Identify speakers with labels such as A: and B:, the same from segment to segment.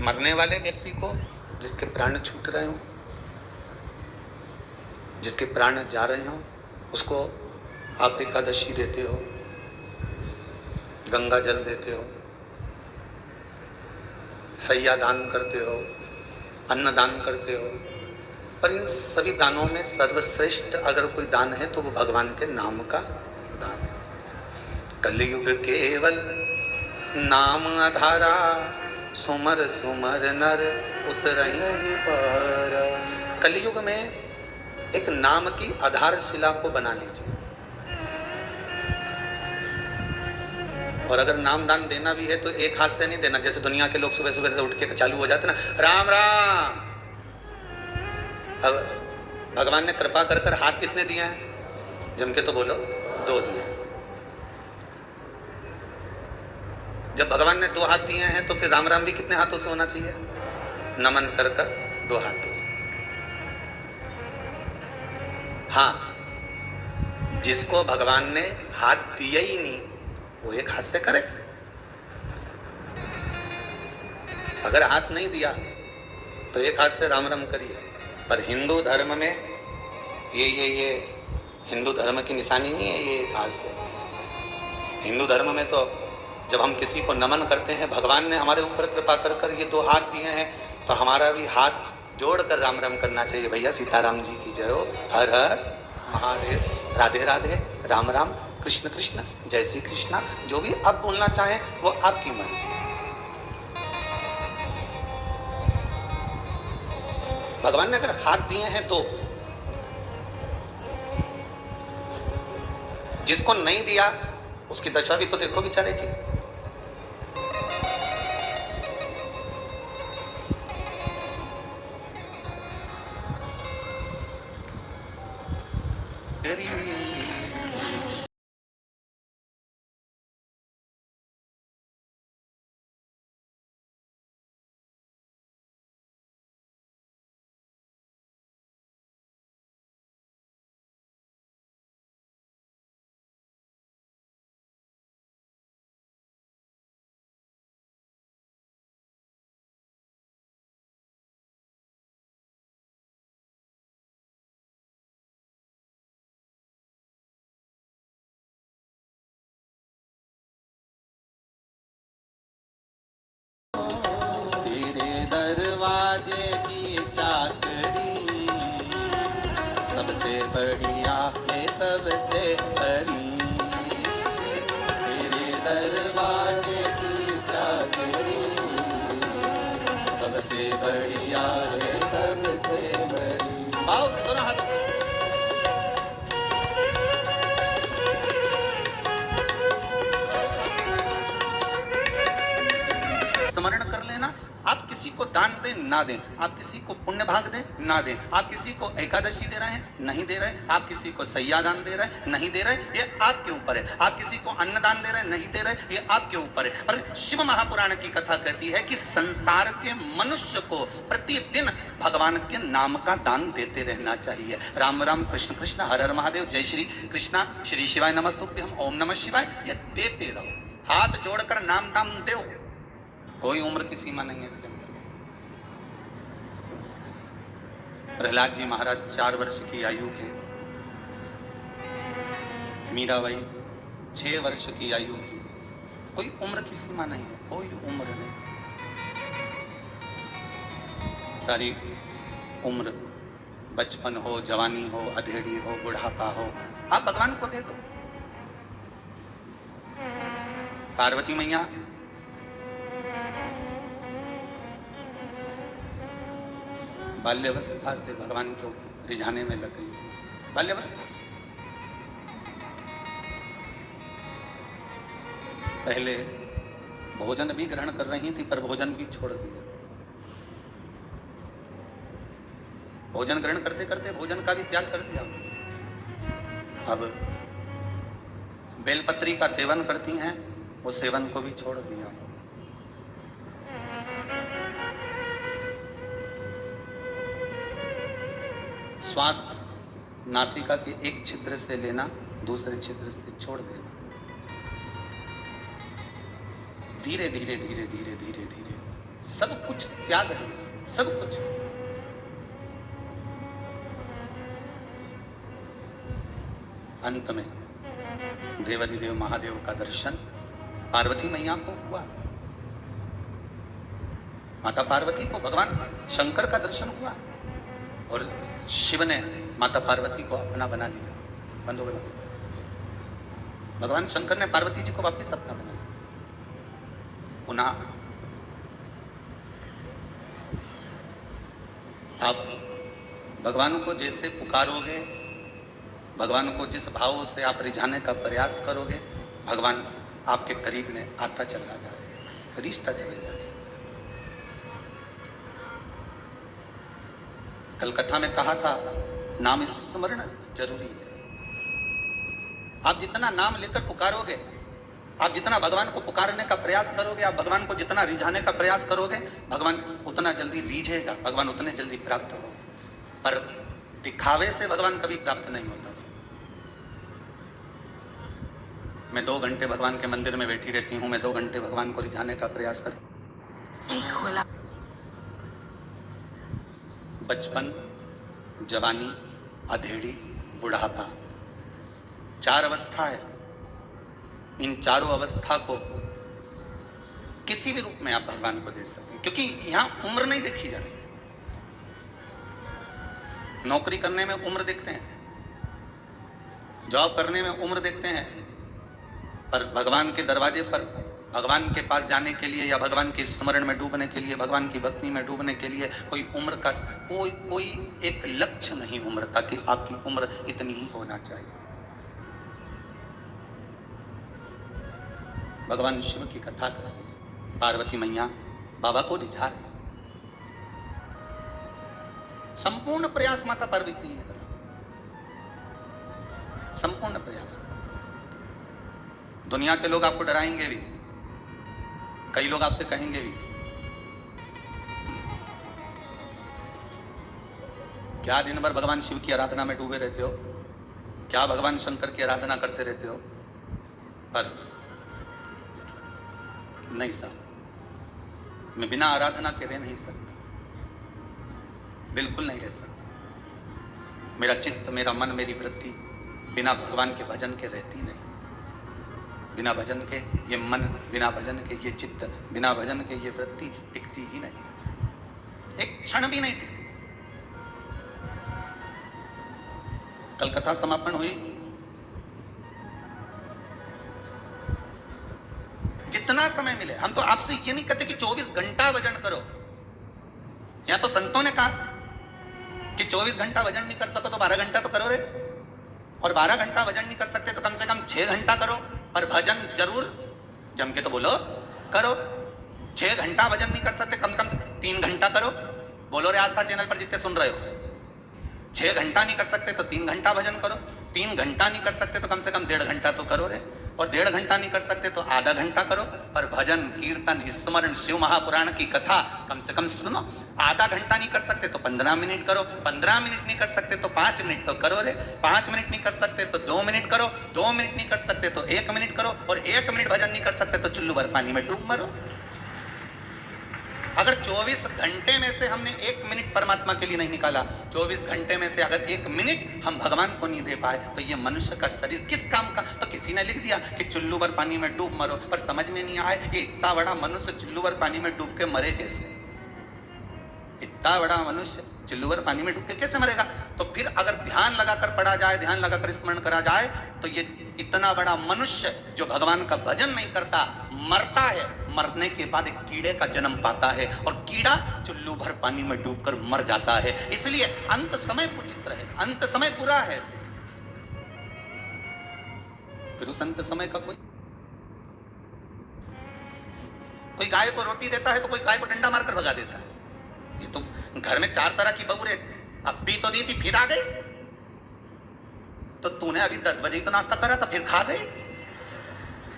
A: मरने वाले व्यक्ति को, जिसके प्राण छूट रहे हों, जिसके प्राण जा रहे हों, उसको आप एकादशी देते हो, गंगा जल देते हो, सैया दान करते हो, अन्न दान करते हो, पर इन सभी दानों में सर्वश्रेष्ठ अगर कोई दान है तो वो भगवान के नाम का दान है। कलयुग केवल नाम आधारा, सुमर सुमर नर उतरहि पारा। कलयुग में एक नाम की आधारशिला को बना लीजिए, और अगर नाम दान देना भी है तो एक हाथ से नहीं देना, जैसे दुनिया के लोग सुबह सुबह से उठ के चालू हो जाते ना, राम राम। अब भगवान ने कृपा कर कर हाथ कितने दिए हैं? जम के तो बोलो, 2 दिए। जब भगवान ने 2 हाथ दिए हैं तो फिर राम राम भी कितने हाथों से होना चाहिए? नमन कर कर 2 हाथों से। हाँ, जिसको भगवान ने हाथ दिए ही नहीं वो एक हाथ से करे। अगर हाथ नहीं दिया तो एक हाथ से राम राम करिए। पर हिंदू धर्म में ये हिंदू धर्म की निशानी नहीं है ये एक हाथ से। हिंदू धर्म में तो जब हम किसी को नमन करते हैं, भगवान ने हमारे ऊपर कृपा कर कर ये 2 हाथ दिए हैं, तो हमारा भी हाथ जोड़ कर राम राम करना चाहिए। भैया सीताराम जी की जय हो, हर हर महादेव, राधे राधे, राम राम, कृष्ण कृष्ण, जय श्री कृष्णा। जो भी आप बोलना चाहें वो आपकी मर्जी। भगवान ने अगर हाथ दिए हैं तो, जिसको नहीं दिया उसकी दशा भी तो देखो बेचारे की। दरवाजे की चाकरी सबसे बढ़िया है, सबसे बड़ी। तेरे दरवाजे की चाकरी सबसे बढ़िया है, सबसे बड़ी। आओ दोनों हाथ। स्मरण कर लेना, आप किसी को दान दें ना दें, आप किसी को पुण्य भाग दें ना दें, आप किसी को एकादशी दे रहे हैं नहीं दे रहे, आप किसी को सैया दान दे रहे हैं नहीं दे रहे, ये आपके ऊपर है। आप किसी को अन्न दान दे रहे हैं नहीं दे रहे, ये आपके ऊपर है। पर शिव महापुराण की कथा कहती है कि संसार के मनुष्य को प्रतिदिन भगवान के नाम का दान देते रहना चाहिए। राम राम, कृष्ण कृष्ण, हर हर महादेव, जय श्री कृष्णा, श्री शिवाय नमस्तुभ्यम, ओम नमः शिवाय, ये देते रहो। हाथ जोड़कर नाम दाम दो, कोई उम्र की सीमा नहीं है इसके अंदर। प्रहलाद जी महाराज 4 वर्ष की आयु के, मीराबाई 6 वर्ष की आयु की। कोई उम्र की सीमा नहीं है, कोई उम्र नहीं। सारी उम्र, बचपन हो, जवानी हो, अधेड़ी हो, बुढ़ापा हो, आप भगवान को दे दो। पार्वती मैया बाल्यावस्था से भगवान को रिझाने में लग गई। बाल्यावस्था से पहले भोजन भी ग्रहण कर रही थी, पर भोजन भी छोड़ दिया। भोजन ग्रहण करते करते भोजन का भी त्याग कर दिया। अब बेलपत्री का सेवन करती हैं, वो सेवन को भी छोड़ दिया। श्वास नासिका के एक छिद्र से लेना, दूसरे छिद्र से छोड़ देना। धीरे धीरे धीरे धीरे धीरे धीरे सब कुछ त्याग दिया, सब कुछ। अंत में देवाधिदेव महादेव का दर्शन पार्वती मैया को हुआ। माता पार्वती को भगवान शंकर का दर्शन हुआ और शिव ने माता पार्वती को अपना बना लिया। बंद हो गया। भगवान शंकर ने पार्वती जी को वापस अपना बना लिया। पुनः आप भगवान को जैसे पुकारोगे, भगवान को जिस भाव से आप रिझाने का प्रयास करोगे, भगवान आपके करीब में आता चला जाए, रिश्ता चले जाए। कल कथा में कहा था, नाम स्मरण जरूरी है। आप जितना नाम लेकर पुकारोगे, आप जितना भगवान को पुकारने का प्रयास करोगे, आप भगवान को जितना रिझाने का प्रयास करोगे, भगवान उतना जल्दी रिझेगा, भगवान उतने जल्दी प्राप्त होगा। पर दिखावे से भगवान कभी प्राप्त नहीं होता। मैं 2 घंटे भगवान के मंदिर में बैठी रहती हूँ, मैं 2 घंटे भगवान को रिझाने का प्रयास करती हूँ। बचपन, जवानी, अधेड़ी, बुढ़ापा, 4 अवस्था है। इन चारों अवस्था को किसी भी रूप में आप भगवान को दे सकते हैं, क्योंकि यहां उम्र नहीं देखी जा रही। नौकरी करने में उम्र देखते हैं, जॉब करने में उम्र देखते हैं, पर भगवान के दरवाजे पर, भगवान के पास जाने के लिए या भगवान के स्मरण में डूबने के लिए, भगवान की भक्ति में डूबने के लिए कोई उम्र का कोई एक लक्ष्य नहीं उम्र का कि आपकी उम्र इतनी ही होना चाहिए। भगवान शिव की कथा कर रही, पार्वती मैया बाबा को रिझा रही। संपूर्ण प्रयास माता पार्वती ने करा, संपूर्ण प्रयास। दुनिया के लोग आपको डराएंगे भी, कई लोग आपसे कहेंगे भी, क्या दिन भर भगवान शिव की आराधना में डूबे रहते हो, क्या भगवान शंकर की आराधना करते रहते हो। पर नहीं साहब, मैं बिना आराधना के रह नहीं सकता, बिल्कुल नहीं रह सकता। मेरा चित्त, मेरा मन, मेरी वृत्ति बिना भगवान के भजन के रहती नहीं। बिना भजन के ये मन, बिना भजन के ये चित्त, बिना भजन के ये वृत्ति टिकती ही नहीं, एक क्षण भी नहीं टिकती। कल कथा समापन हुई, जितना समय मिले। हम तो आपसे ये नहीं कहते कि 24 घंटा भजन करो। या तो संतों ने कहा कि 24 घंटा भजन नहीं कर सको तो 12 घंटा तो करो रे, और 12 घंटा भजन नहीं कर सकते तो कम से कम 6 घंटा करो, पर भजन जरूर जम के तो बोलो करो। 6 घंटा भजन नहीं कर सकते, कम से कम 3 घंटा करो। बोलो रे आस्था चैनल पर जितने सुन रहे हो, 6 घंटा नहीं कर सकते तो 3 घंटा भजन करो। 3 घंटा नहीं कर सकते तो कम से कम 1.5 घंटा तो करो रे, और 1.5 घंटा नहीं कर सकते तो आधा घंटा करो। पर भजन, कीर्तन, स्मरण, शिव महापुराण की कथा कम से कम सुनो। आधा घंटा नहीं कर सकते तो 15 मिनट करो, 15 मिनट नहीं कर सकते तो 5 मिनट तो करो रे, 5 मिनट नहीं कर सकते तो 2 मिनट करो, 2 मिनट नहीं कर सकते तो 1 मिनट करो, और 1 मिनट भजन नहीं कर सकते तो चुल्लू भर पानी में डूब मरो। अगर 24 घंटे में से हमने 1 मिनट परमात्मा के लिए नहीं निकाला, 24 घंटे में से अगर 1 मिनट हम भगवान को नहीं दे पाए, तो ये मनुष्य का शरीर किस काम का। तो किसी ने लिख दिया कि चुल्लू भर पानी में डूब मरो, पर समझ में नहीं आया ये इतना बड़ा मनुष्य चुल्लू भर पानी में डूब के मरे कैसे। इतना बड़ा मनुष्य चुल्लू भर पानी में डूब के कैसे मरेगा। तो फिर अगर ध्यान लगाकर पढ़ा जाए, ध्यान लगाकर स्मरण करा जाए, तो ये इतना बड़ा मनुष्य जो भगवान का भजन नहीं करता मरता है, मरने के बाद एक कीड़े का जन्म पाता है, और कीड़ा चुल्लू भर पानी में डूबकर मर जाता है। इसलिए अंत समय विचित्र है, अंत समय बुरा है। फिर उस अंत समय का कोई गाय को रोटी देता है तो कोई गाय को डंडा मारकर भगा देता है। ये तो घर में 4 तरह की बहू रहती, अब भी तो दी थी फिर आ गई, तो तूने अभी 10 बजे तो नाश्ता करा था फिर खा गई।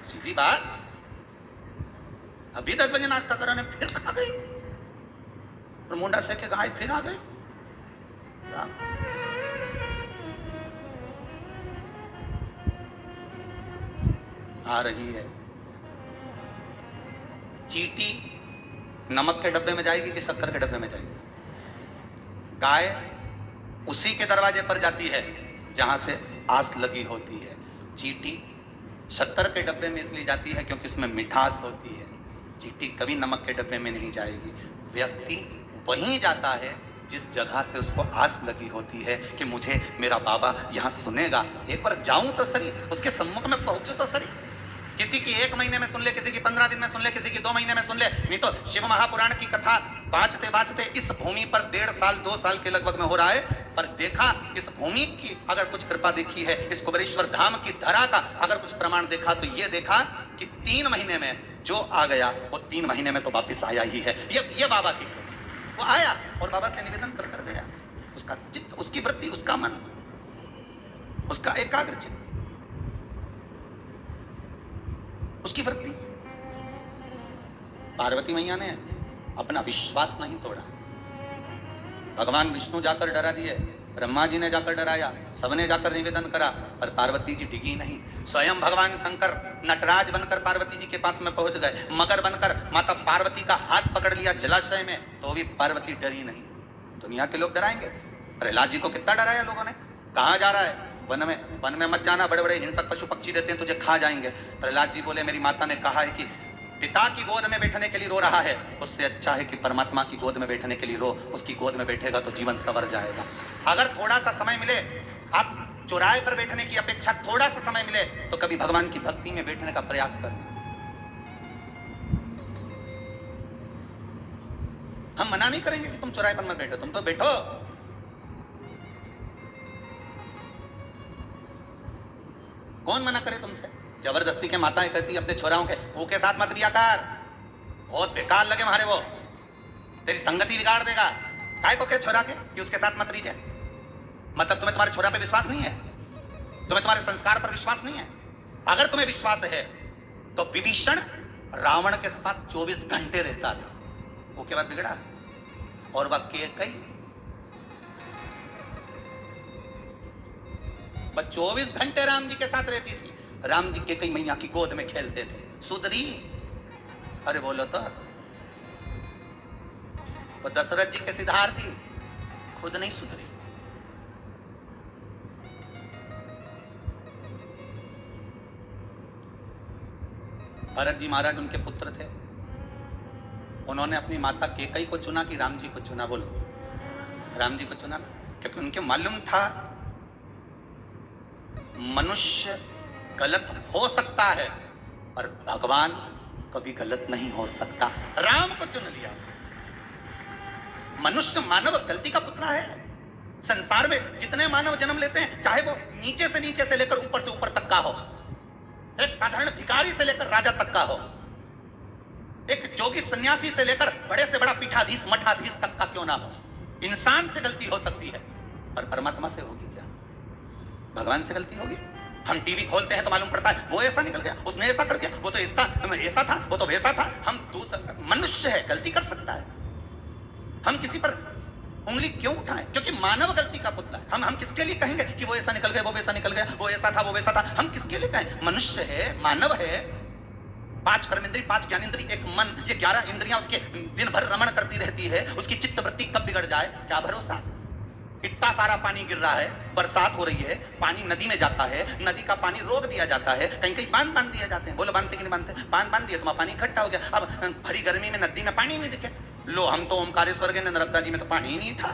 A: सीधी बात, अभी 10 बजे नाश्ता करा ने फिर खा गई, और मुंडा से के गाय फिर आ गई। आ रही है चींटी नमक के डब्बे में जाएगी कि शक्कर के डब्बे में जाएगी? गाय उसी के दरवाजे पर जाती है जहां से आस लगी होती है। चींटी शक्कर के डब्बे में इसलिए जाती है क्योंकि इसमें मिठास होती है। चींटी कभी नमक के डब्बे में नहीं जाएगी। व्यक्ति वहीं जाता है जिस जगह से उसको आस लगी होती है कि मुझे मेरा बाबा यहाँ सुनेगा, एक बार जाऊं तो सही, उसके सम्मुख में पहुंचूं तो सही। किसी की 1 महीने में सुन ले, किसी की 15 दिन में सुन ले, किसी की 2 महीने में सुन ले, नहीं तो शिव महापुराण की कथा बाँचते बाँचते इस भूमि पर 1.5 साल 2 साल के लगभग में हो रहा है, पर देखा इस भूमि की अगर कुछ कृपा देखी है, इस कुबेरेश्वर धाम की धरा का अगर कुछ प्रमाण देखा तो ये देखा कि 3 महीने में जो आ गया वो 3 महीने में तो वापिस आया ही है। ये बाबा की कृपा। वो आया और बाबा से निवेदन कर कर गया। उसका चित्त, उसकी वृत्ति, उसका मन, उसका एकाग्र चित्त, उसकी वृत्ति। पार्वती मैया ने अपना विश्वास नहीं तोड़ा। भगवान विष्णु जाकर डरा दिए, ब्रह्मा जी ने जाकर डराया, सबने जाकर निवेदन करा, पर पार्वती जी डिगी नहीं। स्वयं भगवान शंकर नटराज बनकर पार्वती जी के पास में पहुंच गए, मगर बनकर माता पार्वती का हाथ पकड़ लिया जलाशय में, तो भी पार्वती डरी नहीं। दुनिया के लोग डराएंगे। प्रहलाद जी को कितना डराया लोगों ने। कहाँ जा रहा है? वन में मत जाना, बड़े बड़े हिंसक पशु पक्षी रहते हैं, तुझे खा जाएंगे। प्रहलाद जी बोले मेरी माता ने कहा है कि पिता की गोद में बैठने के लिए रो रहा है, उससे अच्छा है कि परमात्मा की गोद में बैठने के लिए रो। उसकी गोद में बैठेगा तो जीवन संवर जाएगा। अगर थोड़ा सा समय मिले, आप चौराहे पर बैठने की अपेक्षा थोड़ा सा समय मिले तो कभी भगवान की भक्ति में बैठने का प्रयास करना। हम मना नहीं करेंगे कि तुम चौराहे पर मत बैठो, तुम तो बैठो। कौन मना करे तुमसे? जबरदस्ती के माताएं कहती अपने छोराओं के वो के साथ मत रिया कर, बहुत बेकार लगे मारे, वो तेरी संगति बिगाड़ देगा। काय को क्या छोरा के कि उसके साथ मत रीजे? मतलब तुम्हें तुम्हारे छोरा पे विश्वास नहीं है, तुम्हें तुम्हारे संस्कार पर विश्वास नहीं है। अगर तुम्हें विश्वास है तो विभीषण रावण के साथ 24 घंटे रहता था, वो के बाद बिगड़ा। और वह कैकेयी 24 घंटे राम जी के साथ रहती थी। राम जी कैकेयी मैया की गोद में खेलते थे। सुधरी? अरे बोलो तो। वो दशरथ जी के सिद्धार्थी खुद नहीं सुधरी। भरत जी महाराज उनके पुत्र थे, उन्होंने अपनी माता कैकेयी को चुना कि राम जी को चुना? बोलो, राम जी को चुना ना, क्योंकि उनके मालूम था मनुष्य गलत हो सकता है पर भगवान कभी गलत नहीं हो सकता। राम को चुन लिया। मनुष्य मानव गलती का पुतला है। संसार में जितने मानव जन्म लेते हैं, चाहे वो नीचे से लेकर ऊपर से ऊपर तक का हो, एक साधारण भिखारी से लेकर राजा तक का हो, एक जोगी सन्यासी से लेकर बड़े से बड़ा पीठाधीश मठाधीश तक का क्यों ना हो, इंसान से गलती हो सकती है, पर परमात्मा से होगी क्या? भगवान से गलती होगी? हम टीवी खोलते हैं तो मालूम पड़ता है वो ऐसा निकल गया, उसने ऐसा कर दिया, वो तो इतना ऐसा था, वो तो वैसा था। हम मनुष्य है, गलती कर सकता है। हम किसी पर उंगली क्यों उठाएं? क्योंकि मानव गलती का पुतला है। हम किसके लिए कहेंगे कि वो ऐसा निकल गया, वो वैसा निकल गया, वो ऐसा था, वो वैसा था? हम किसके लिए कहें? मनुष्य है, मानव है, 5 कर्मेंद्रिय, 5 ज्ञानेंद्रिय, एक मन, ये 11 इंद्रियां उसके दिन भर रमण करती रहती है। उसकी चित्त वृत्ति कब बिगड़ जाए क्या भरोसा? इतना सारा पानी गिर रहा है, बरसात हो रही है, पानी नदी में जाता है, नदी का पानी रोक दिया जाता है, कहीं कहीं बांध दिया जाते हैं। बोलो बांधते कि नहीं बांधते? बांध दिए तो पानी इकट्ठा हो गया। अब भरी गर्मी में नदी में पानी नहीं दिखे। लो, हम तो ओमकारेश्वर गए, नर्मदा जी में तो पानी ही नहीं था।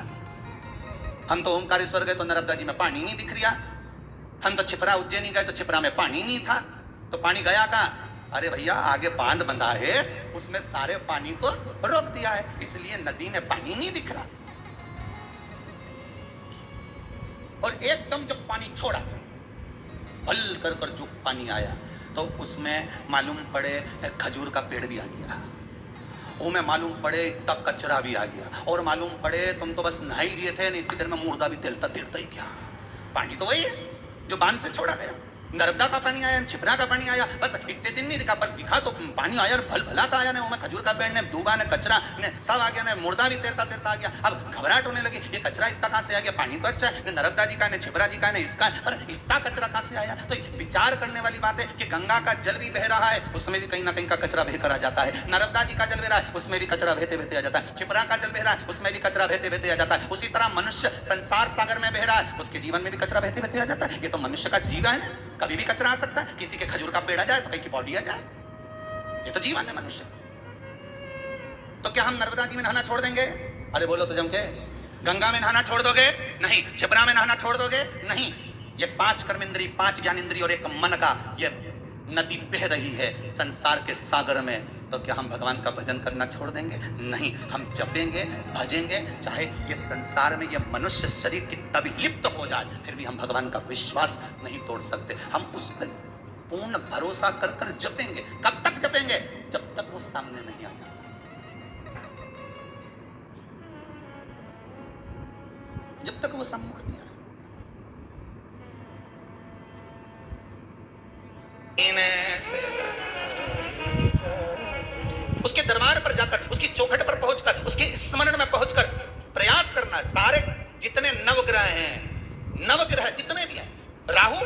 A: हम तो ओमकारेश्वर गए तो नर्मदा जी में पानी नहीं दिख रहा। हम तो छिपरा उज्जैनी गए तो छिपरा में पानी नहीं था। तो पानी गया कहाँ? अरे भैया, आगे बांध बंधा है, उसमें सारे पानी को रोक दिया है, इसलिए नदी में पानी नहीं दिख रहा। और एकदम जब पानी छोड़ा, भल कर कर जो पानी आया, तो उसमें मालूम पड़े खजूर का पेड़ भी आ गया, उसमें मालूम पड़े इतना कचरा भी आ गया, और मालूम पड़े तुम तो बस नहा ही रहे थे, इतनी देर में मुर्दा भी तिलता तिलता ही क्या। पानी तो वही है जो बांध से छोड़ा गया। नर्मदा का पानी आया, छिपरा का पानी आया, बस इतने दिन नहीं दिखा, पर दिखा तो पानी आया, भल भला था आया ने, मैं खजूर का पेड़ ने, दूबा ने, कचरा ने, सब आ गया ने, मुर्दा भी तैरता तैरता आ गया। अब घबराहट होने लगी, ये कचरा इतना कहां से आ गया? पानी तो अच्छा है, नर्मदा जी का है, छिपरा जी का है, इसका है, पर इतना कचरा कहां से आया? तो विचार करने वाली बात है कि गंगा का जल भी बह रहा है, उसमें भी कहीं ना कहीं का कचरा बहकर आ जाता है। नर्मदा जी का जल बह रहा है, उसमें भी कचरा बहते बहते आ जाता है। छिपरा का जल बह रहा है, उसमें भी कचरा बहते बहते आ जाता है। उसी तरह मनुष्य संसार सागर में बह रहा है, उसके जीवन में भी कचरा बहते बहते आ जाता है। ये तो मनुष्य का जीवन है, कभी भी कचरा आ सकता है। किसी के खजूर का पेड़ आ जाए तो कहीं की बॉडी आ जाए, ये तो जीवन है मनुष्य। तो क्या हम नर्मदा जी में नहाना छोड़ देंगे? अरे बोलो तो जम के। गंगा में नहाना छोड़ दोगे? नहीं। छिपरा में नहाना छोड़ दोगे? नहीं। ये 5 कर्मेंद्री, 5 ज्ञानेंद्री और एक मन का ये नदी बह रही है संसार के सागर में, तो क्या हम भगवान का भजन करना छोड़ देंगे? नहीं। हम जपेंगे, भजेंगे, चाहे ये संसार में ये मनुष्य शरीर कितना भी लिप्त हो जाए, फिर भी हम भगवान का विश्वास नहीं तोड़ सकते। हम उस पर पूर्ण भरोसा कर कर जपेंगे। कब तक जपेंगे? जब तक वो सामने नहीं आ जाता। जब तक वो सम्मुख नहीं आए। उसके दरबार पर जाकर, उसकी चौखट पर पहुंचकर, उसके स्मरण में पहुंचकर प्रयास करना। सारे जितने नवग्रह हैं, नवग्रह जितने भी हैं, राहु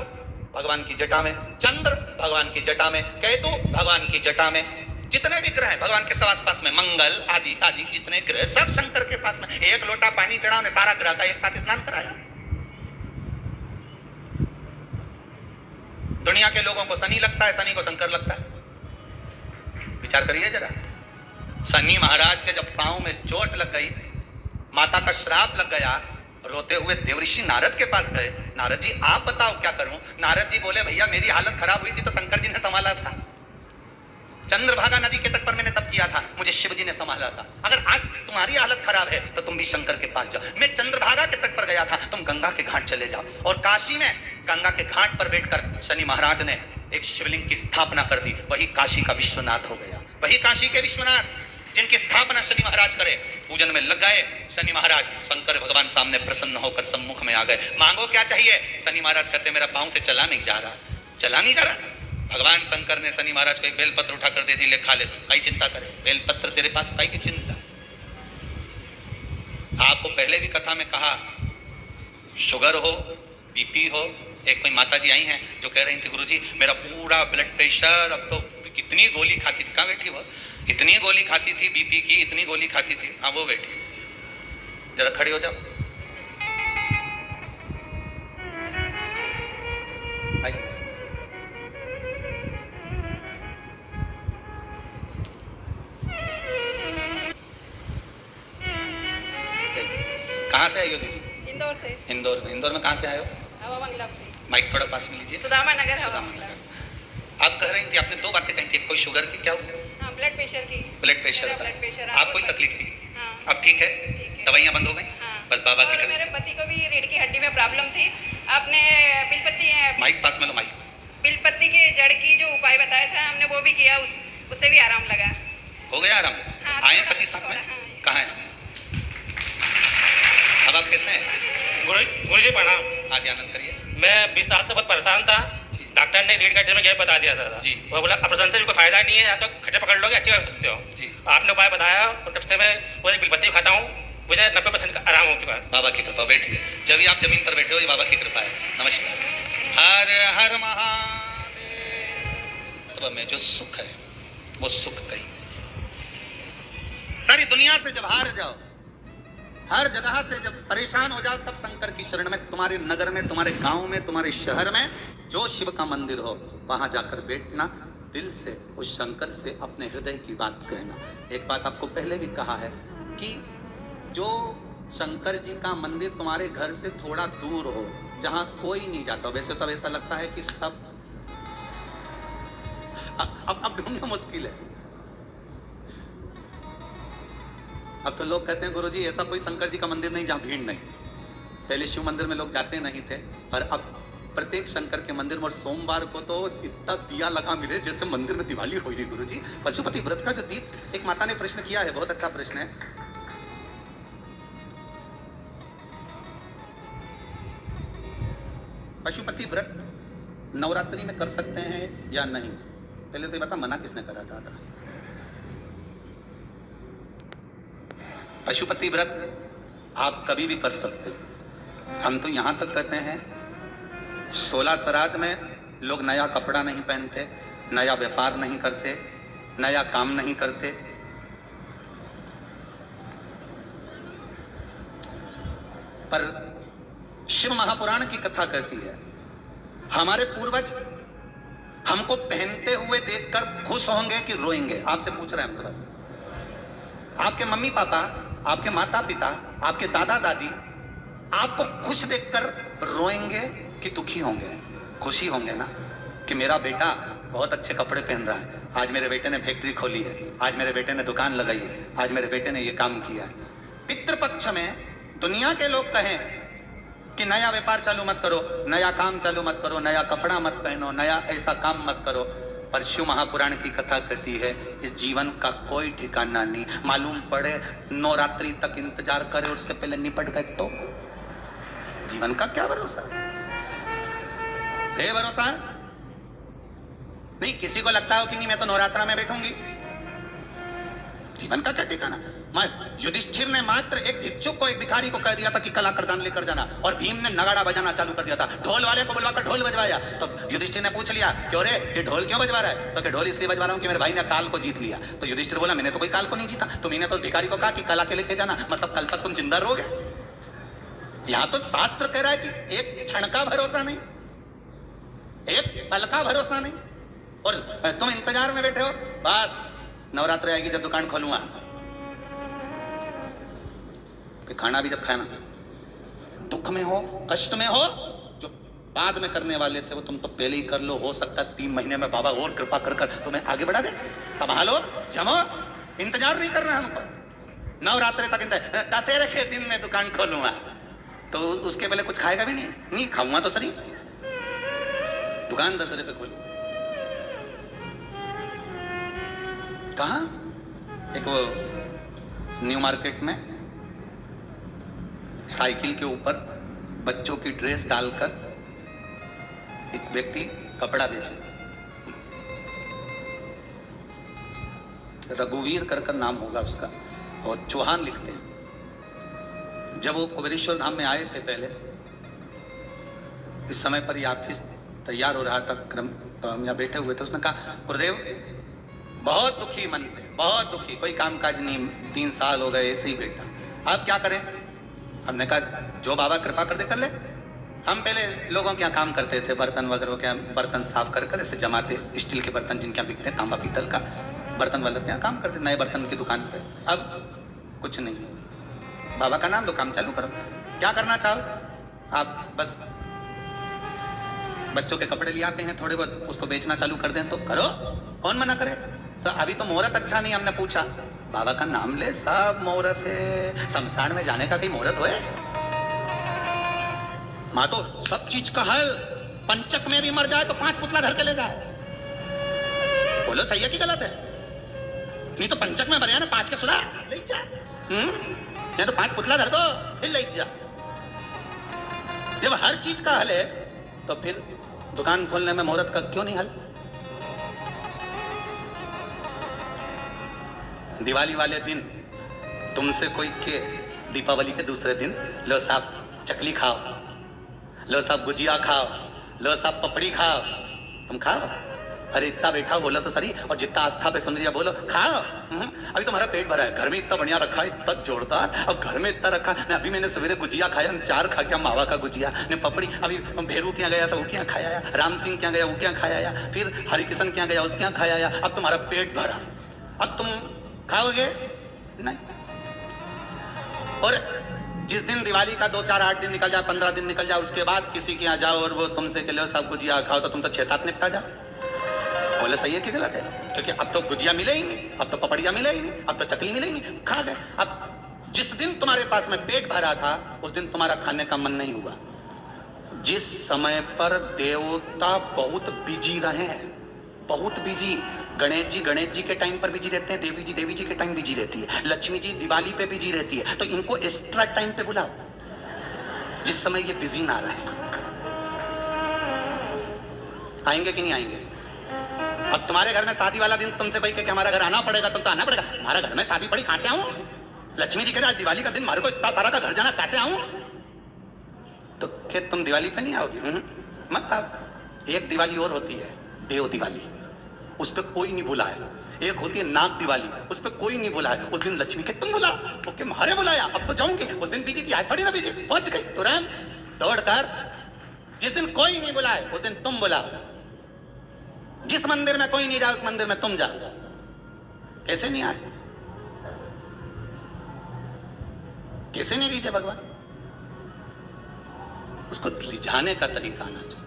A: भगवान की जटा में, चंद्र भगवान की जटा में, केतु भगवान की जटा में, जितने भी ग्रह हैं भगवान के सब आसपास में, मंगल आदि आदि जितने ग्रह सब शंकर के पास में। एक लोटा पानी चढ़ा, उन्हें सारा ग्रह का एक साथ स्नान कराया। दुनिया के लोगों को शनि लगता है, शनि को शंकर लगता है। विचार करिए जरा। शनि महाराज के जब पांव में चोट लग गई, माता का श्राप लग गया, रोते हुए देवऋषि नारद के पास गए। नारद जी आप बताओ क्या करूं? नारद जी बोले भैया मेरी हालत खराब हुई थी तो शंकर जी ने संभाला था। चंद्रभागा नदी के तट पर मैंने तप किया था, मुझे शिव जी ने संभाला था। अगर आज तुम्हारी हालत खराब है तो तुम भी शंकर के पास जाओ। मैं चंद्रभागा के तट पर गया था, तुम गंगा के घाट चले जाओ। और काशी में गंगा के घाट पर बैठकर शनि महाराज ने एक शिवलिंग की स्थापना कर दी। वही काशी का विश्वनाथ हो गया। वही काशी के विश्वनाथ जिनकी स्थापना शनि महाराज करे, पूजन में लग गए। शनि महाराज, शंकर भगवान सामने प्रसन्न होकर सम्मुख में आ गए। मांगो क्या चाहिए? शनि महाराज कहते मेरा पांव से चला नहीं जा रहा, चला नहीं जा रहा। भगवान शंकर ने शनि महाराज को एक बेलपत्र उठाकर दे दी, ले खा ले तू, कई चिंता करे, बेलपत्र तेरे पास, कई की चिंता। आपको पहले भी कथा में कहा, शुगर हो, बीपी हो, एक कोई माता जी आई हैं जो कह रही थी गुरुजी मेरा पूरा ब्लड प्रेशर, अब तो कितनी गोली खाती थी, कहाँ बैठी वो, इतनी गोली खाती थी बीपी की, इतनी गोली खाती थी। हाँ वो बैठी, जरा खड़ी हो जाओ। कहाँ से आई हो दीदी?
B: इंदौर से।
A: इंदौर में। इंदौर में कहाँ से आए हो?
B: हवा मंगला से।
A: माइक थोड़ा पास में लीजिए।
B: सुदामा नगर।
A: सुदामा नगर। आप कह रही थी, आपने 2 बातें कही थी, कोई शुगर की, क्या हुआ?
B: हाँ, ब्लड प्रेशर की।
A: ब्लड प्रेशर था।
B: Blood pressure.
A: आप कोई तकलीफ थी?
B: हाँ।
A: अब ठीक है? दवाइयाँ बंद हो गई?
B: हाँ।
A: बस बाबा की
B: और मेरे पति को भी रीढ़ की हड्डी में प्रॉब्लम थी। आपने बिलपत्ती,
A: माइक पास में लो, माइक।
B: बिलपत्ती के जड़ की जो उपाय बताया था हमने वो भी किया, उससे भी आराम लगा।
A: हो गया आराम?
B: हाँ,
A: आए पति साथ में?
B: हाँ।
A: कहाँ है अब? आप कैसे हैं?
C: गुरुजी प्रणाम।
A: आगे आनंद करिए।
C: मैं 20 साल से बहुत परेशान था। डॉक्टर ने रीढ़ का में गैप बता दिया था
A: जी।
C: वो बोला ऑपरेशन से भी कोई फायदा नहीं है, या तो खट्टे पकड़ लोगे अच्छे कर सकते हो
A: जी।
C: आपने उपाय बताया और तब से मैं वो बिलपत्ती खाता हूँ, मुझे 90% का आराम हो चुका है।
A: बाबा की कृपा। बैठिए। जब भी आप जमीन पर बैठे हो, ये बाबा की कृपा है। नमस्कार। हर हर महादेव में जो सुख है वो सुख कहीं नहीं। सारी दुनिया से जब हार जाओ, हर जगह से जब परेशान हो जाओ, तब शंकर की शरण में, तुम्हारे नगर में, तुम्हारे गांव में, तुम्हारे शहर में जो शिव का मंदिर हो वहां जाकर बैठना, दिल से उस शंकर से अपने हृदय की बात कहना। एक बात आपको पहले भी कहा है कि जो शंकर जी का मंदिर तुम्हारे घर से थोड़ा दूर हो, जहां कोई नहीं जाता, वैसे तो ऐसा लगता है कि सब अब ढूंढना मुश्किल है। अब तो लोग कहते हैं गुरुजी ऐसा कोई शंकर जी का मंदिर नहीं जहां भीड़ नहीं। पहले शिव मंदिर में लोग जाते नहीं थे, पर अब प्रत्येक शंकर के मंदिर में, और सोमवार को तो इतना दिया लगा मिले जैसे मंदिर में दिवाली हुई थी गुरुजी। पशुपति व्रत का जो दीप, एक माता ने प्रश्न किया है, बहुत अच्छा प्रश्न है। पशुपति व्रत नवरात्रि में कर सकते हैं या नहीं? पहले तो ये बता, मना किसने करा था? पशुपति व्रत आप कभी भी कर सकते हो। हम तो यहाँ तक कहते हैं 16 श्राद्ध में लोग नया कपड़ा नहीं पहनते, नया व्यापार नहीं करते, नया काम नहीं करते। पर शिव महापुराण की कथा कहती है हमारे पूर्वज हमको पहनते हुए देखकर खुश होंगे कि रोएंगे? आपसे पूछ रहे हैं हम तो बस। आपके मम्मी पापा, आपके माता पिता, आपके दादा दादी आपको खुश देखकर रोएंगे कि दुखी होंगे? खुशी होंगे ना कि मेरा बेटा बहुत अच्छे कपड़े पहन रहा है, आज मेरे बेटे ने फैक्ट्री खोली है, आज मेरे बेटे ने दुकान लगाई है, आज मेरे बेटे ने ये काम किया है। पितृपक्ष में दुनिया के लोग कहें कि नया व्यापार चालू मत करो, नया काम चालू मत करो, नया कपड़ा मत पहनो, नया ऐसा काम मत करो, पर शिव महापुराण की कथा कहती है इस जीवन का कोई ठिकाना नहीं। मालूम पड़े नवरात्रि तक इंतजार करे, उससे पहले निपट गए तो जीवन का क्या भरोसा है? भरोसा है नहीं। किसी को लगता हो कि नहीं मैं तो नवरात्रा में बैठूंगी, जीवन का क्या ठिकाना? युधिष्ठिर ने मात्र एक भिक्षुक को, एक भिखारी को कह दिया था कि कला करदान लेकर जाना, और भीम ने नगाड़ा बजाना चालू कर दिया था, ढोल वाले को बुलवाकर ढोल बजवाया। तो युधिष्ठिर ने पूछ लिया क्यों रे ये ढोल क्यों बजवा रहा है? तो कि ढोल इसलिए बजवा रहा हूं कि मेरे भाई ने काल को जीत लिया। तो युधिष्ठिर बोला मैंने तो कोई काल को नहीं जीता, तुम्हें तो उस भिखारी को कहा कि कला के लेके जाना, मतलब कल तक तुम जिंदा रहोगे। यहां तो शास्त्र कह रहा है कि एक क्षण का भरोसा नहीं, एक पल का भरोसा नहीं, और तुम इंतजार में बैठे हो बस नवरात्रि आएगी जब दुकान खोलूंगा, खाना भी जब खाना। दुख में हो, कष्ट में हो, जो बाद में करने वाले थे वो तुम तो पहले ही कर लो। हो सकता है 3 महीने में बाबा और कृपा कर कर तुम्हें आगे बढ़ा दे। संभालो, जमो, इंतजार नहीं करना हमको। नवरात्रि तक इंतजार, दशहरे के दिन में दुकान खोलूंगा, तो उसके पहले कुछ खाएगा भी नहीं खाऊंगा तो सही, दुकान दशहरे पे खोलूंगा। कहाँ? एक वो न्यू मार्केट में साइकिल के ऊपर बच्चों की ड्रेस डालकर एक व्यक्ति कपड़ा बेचे, रघुवीर कर नाम होगा उसका, और चौहान लिखते हैं। जब वो कुबेरेश्वर धाम में आए थे पहले, इस समय पर ये ऑफिस तैयार हो रहा था, तो हम यहाँ बैठे हुए थे। उसने कहा गुरुदेव बहुत दुखी मन से, बहुत दुखी, कोई कामकाज नहीं, 3 साल हो गए ऐसे ही बैठा, अब क्या करें? हमने कहा जो बाबा कृपा कर दे कर ले। हम पहले लोगों के यहाँ काम करते थे, बर्तन वगैरह के बर्तन साफ कर ऐसे जमाते, स्टील के बर्तन जिनके यहाँ बिकते हैं, तांबा पीतल का बर्तन वाले के यहाँ काम करते, नए बर्तन की दुकान पे। अब कुछ नहीं, बाबा का नाम लो, काम चालू करो। क्या करना चाहो आप? बस बच्चों के कपड़े ले आते हैं, थोड़े बहुत उसको बेचना चालू कर दें तो करो, कौन मना करे? तो अभी तो मुहूर्त अच्छा नहीं, हमने पूछा, बाबा का नाम ले, सब मुहूर्त है, शमशान में जाने का कहीं मुहूर्त है? माँ तो सब चीज का हल, पंचक में भी मर जाए तो 5 पुतला धर के ले जाए। बोलो सही है कि गलत है? नहीं तो पंचक में मर जाए ना, 5 के सुला ले जा, नहीं तो 5 पुतला धर दो फिर ले जा। जब हर चीज का हल है तो फिर दुकान खोलने में मुहूर्त का क्यों नहीं हल? दिवाली वाले दिन तुमसे कोई के दीपावली के दूसरे दिन लो साहब चकली खाओ, लो साहब गुजिया खाओ, लो साहब पपड़ी खाओ, तुम खाओ। अरे इतना बैठा बोला तो सही, और जितना आस्था पे सुन लिया बोलो खाओ। अभी तुम्हारा पेट भरा है, घर में इतना बढ़िया रखा है, इतना जोरदार, अब घर में इतना रखा है। अभी मैंने सवेरे गुजिया खाया, 4 खा गया, मावा का गुजिया ने पपड़ी। अभी भेरू के यहाँ गया था वो क्या खाया, राम सिंह के यहाँ गया वो क्या खाया, फिर हरिकिशन के यहाँ गया उसके यहाँ खाया। अब तुम्हारा पेट भरा, अब तुम खाओगे नहीं। और जिस दिन दिवाली का 2, 4, 8 दिन निकल जाए, 15 दिन निकल जाए, उसके बाद किसी के यहाँ जाओ और वो तुमसे के लो सब गुजिया खाओ, तो तुम तो 6-7 निपटा जाओ। बोले सही है कि गलत है? क्योंकि अब तो गुजिया मिले ही नहीं, अब तो पपड़िया मिले ही नहीं, अब तो चकली मिले ही नहीं, खा गए। अब जिस दिन तुम्हारे पास में पेट भरा था उस दिन तुम्हारा खाने का मन नहीं हुआ। जिस समय पर देवता बहुत बिजी रहे, बहुत बिजी, गणेश जी के टाइम पर बिजी रहते हैं, देवी जी के टाइम बिजी रहती है, लक्ष्मी जी दिवाली पे बिजी रहती है, तो इनको एक्स्ट्रा टाइम पे बुलाओ जिस समय ये बिजी ना रहे। आएंगे कि नहीं आएंगे? अब तुम्हारे घर में शादी वाला दिन तुमसे भाई कि हमारा घर आना पड़ेगा, तुम तो आना पड़ेगा। हमारा घर में शादी पड़ी, कहां से आऊं? लक्ष्मी जी कह रहे आज दिवाली का दिन हमारे को इतना सारा का घर जाना, कैसे आऊं? तो क्या तुम दिवाली पे नहीं आओगे? मत आओ। एक दिवाली और होती है, देव दिवाली, उस पर कोई नहीं बुला है। एक होती है नाग दिवाली, उस पर कोई नहीं बुला है। उस दिन लक्ष्मी के तुम बुलाओ, ओके मारे बुलाया, अब तो जाऊंगी। उस दिन बीजी थी, आज थोड़ी ना बीजी, पहुंच गई तुरंत दौड़कर। जिस दिन कोई नहीं बुलाए उस दिन तुम बुलाओ। जिस मंदिर में कोई नहीं जाए उस मंदिर में तुम जाओ। कैसे नहीं आए? कैसे नहीं रिझे भगवान? उसको रिझाने का तरीका आना चाहिए,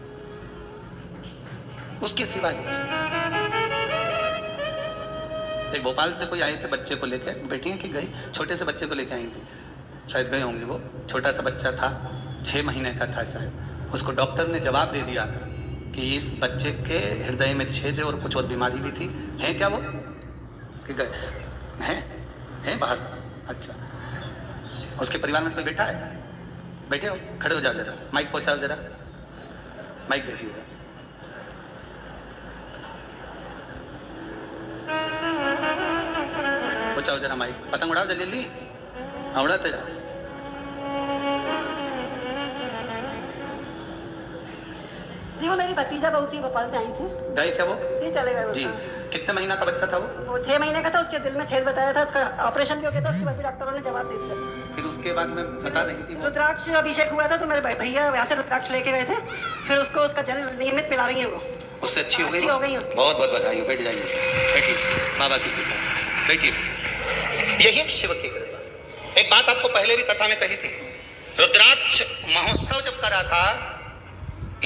A: उसके सिवा नहीं चाहिए। एक भोपाल से कोई आए थे बच्चे को लेकर, बेटियां कि गई, छोटे से बच्चे को लेकर आई थी, शायद गए होंगे। वो छोटा सा बच्चा था, 6 महीने का था शायद। उसको डॉक्टर ने जवाब दे दिया था कि इस बच्चे के हृदय में छेद है और कुछ और बीमारी भी थी। है क्या वो? कि गए हैं बाहर? अच्छा, उसके परिवार में कोई बैठा है? बैठे हो, खड़े हो जाओ जरा, माइक पहुंचाओ जरा, माइक भेजिए जरा। पहुंचाओ जरा माइक, पतंग उड़ाओ जल्दी, हाँ उड़ाते जाओ।
D: जी वो मेरी भतीजा बहू थी, भोपाल से आई थी।
A: गए क्या वो?
D: जी चले गए वो
A: जी।
D: तो।
A: कितने महीना का बच्चा था वो?
D: 6 महीने का था, उसके दिल में छेद बताया था, उसका ऑपरेशन भी हो गया था, उसके बाद भी डॉक्टरों ने जवाब दे दिया।
A: फिर उसके बाद में पता नहीं थी वो?
D: रुद्राक्ष अभिषेक हुआ था तो मेरे भैया यहाँ से रुद्राक्ष लेके गए थे, फिर उसको उसका जल नियमित पिला रही है वो।
A: उससे अच्छी हो गई?
D: अच्छी हो गई उसकी।
A: बहुत बहुत बधाई हो। बैठ जाइए, बैठिए, बाबा की कृपा, बैठिए। यही एक शिव की कृपा। एक बात आपको पहले भी कथा में कही थी, रुद्राक्ष महोत्सव जब करा था,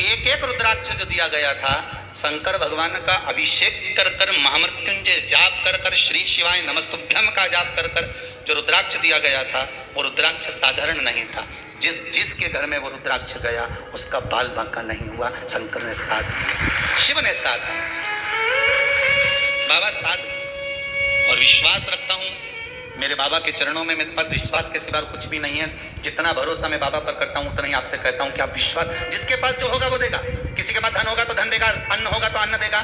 A: एक एक रुद्राक्ष जो दिया गया था, शंकर भगवान का अभिषेक कर कर, महामृत्युंजय जाप कर कर, श्री शिवाय नमस्तुभ्यम का जाप कर कर जो रुद्राक्ष दिया गया था, वो रुद्राक्ष साधारण नहीं था। जिसके घर में वो रुद्राक्ष गया उसका बाल बांका नहीं हुआ। शंकर ने साध दिया, शिव ने साध दिया, बाबा साध दिया। और विश्वास रखता हूं मेरे बाबा के चरणों में, मेरे पास विश्वास के सिवा कुछ भी नहीं है। जितना भरोसा मैं बाबा पर करता हूं उतना ही आपसे कहता हूं कि आप विश्वास, जिसके पास जो होगा वो देगा। किसी के पास धन होगा तो धन देगा, अन्न होगा तो अन्न देगा,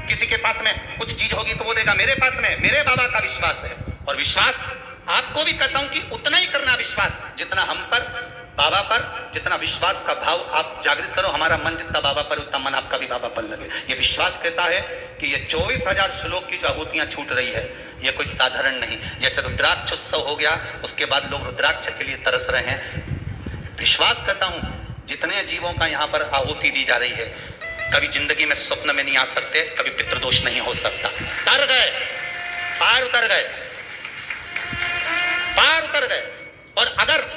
A: किसी के पास में कुछ चीज होगी तो वो देगा। मेरे पास में मेरे बाबा का विश्वास है, और विश्वास आपको भी कहता हूं कि उतना ही करना विश्वास जितना हम पर, बाबा पर जितना विश्वास का भाव आप जागृत करो। हमारा मन जितना बाबा पर उतना मन आपका भी बाबा पर लगे। ये विश्वास कहता है कि ये 24,000 श्लोक की जो आहुतियां छूट रही है ये कोई साधारण नहीं। जैसे रुद्राक्ष उत्सव हो गया, उसके बाद लोग रुद्राक्ष के लिए तरस रहे हैं। विश्वास करता हूं जितने जीवों का यहाँ पर आहुति दी जा रही है, कभी जिंदगी में स्वप्न में नहीं आ सकते, कभी पितृदोष नहीं हो सकता। तर गए, पार उतर गए, पार उतर गए। और अगर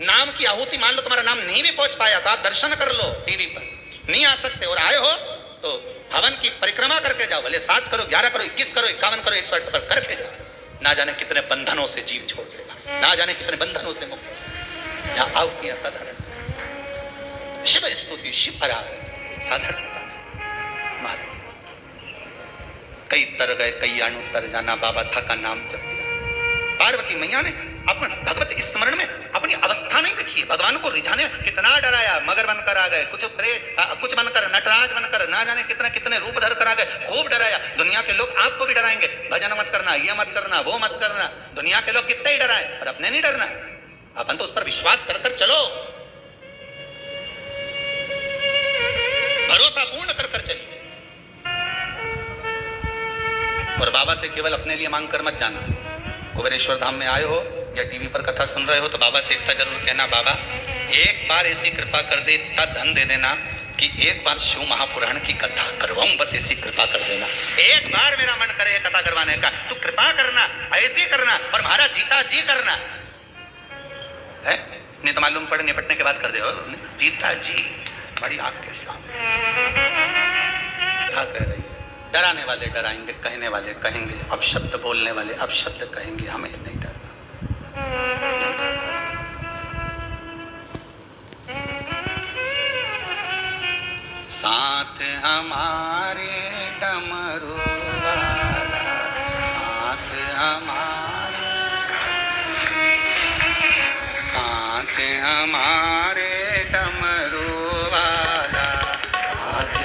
A: नाम की आहुति, मान लो तुम्हारा नाम नहीं भी पहुंच पाया तो आप दर्शन कर लो टीवी पर, नहीं आ सकते और आए हो तो हवन की परिक्रमा करके जाओ। भले 7 करो, 11 करो, 21 करो, 51 करो, 108 पर करके जाओ। ना जाने कितने बंधनों से जीव छोड़ देगा, ना जाने कितने बंधनों से मुक्त। यहाँ आहुति साधारण, शिव स्तुति, शिव आराधना साधारण होता है। महाराज कई तर गए, कई अणु तर जाना, बाबा था का नाम जप दिया। पार्वती मैया ने अपन भगवत स्मरण में अपनी अवस्था नहीं देखी, भगवान को रिझाने में कितना डराया। मगर बनकर आ गए, कुछ बनकर, नटराज बनकर, ना जाने कितने कितने रूप धर कर आ गए, खूब डराया। दुनिया के लोग आपको भी डराएंगे, भजन मत करना, ये मत करना, वो मत करना। दुनिया के लोग कितने ही डराए, पर अपने नहीं डरना है। अपन तो उस पर विश्वास कर कर चलो, भरोसा पूर्ण कर कर चलिए। और बाबा से केवल अपने लिए मांग कर मत जाना। कुबेरेश्वर धाम में आए हो या टीवी पर कथा सुन रहे हो तो बाबा से इतना जरूर कहना, बाबा एक बार ऐसी कृपा कर दे, इतना धन दे देना कि एक बार शिव महापुराण की कथा करवाऊं, बस ऐसी कृपा कर देना। एक बार मेरा मन करे कथा करवाने का, तू कृपा करना, ऐसे करना, और महाराज जीता जी करना है। नहीं तो मालूम पड़े निपटने के बाद कर दे, जीता जी बड़ी आग के सामने क्या कह रही है। डराने वाले डराएंगे, कहने वाले कहेंगे, अपशब्द बोलने वाले अपशब्द कहेंगे, हमें नहीं डरना। साथ हमारे डमरू वाला, साथ हमारे, साथ हमारे डमरू वाला, साथ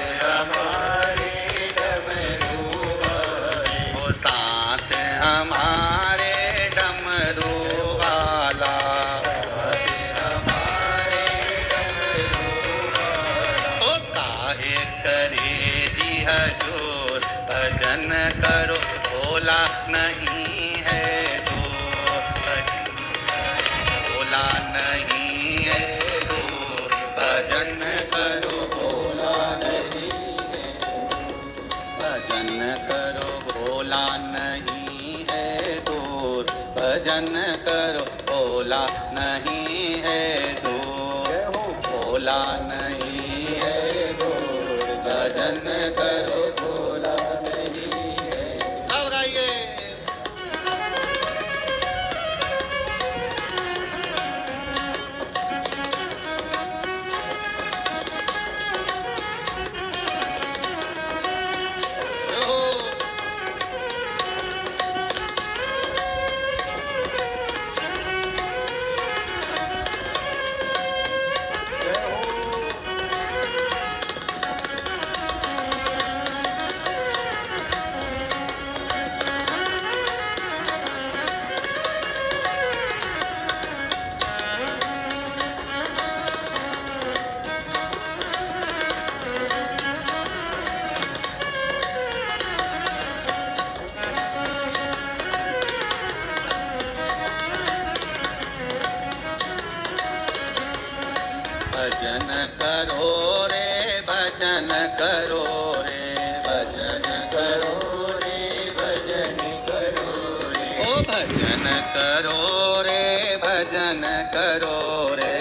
A: भोला नहीं है दूर, भोला नहीं है दूर, भजन करो भोला नहीं है, भजन करो भोला नहीं है दूर, भजन करो भोला नहीं है दूर, भोला नहीं है दूर, भजन करो भोला नहीं है। सब गाइए। भजन करो रे, भजन करो रे, भजन करो रे, भजन करो रे, ओ भजन करो रे, भजन करो रे,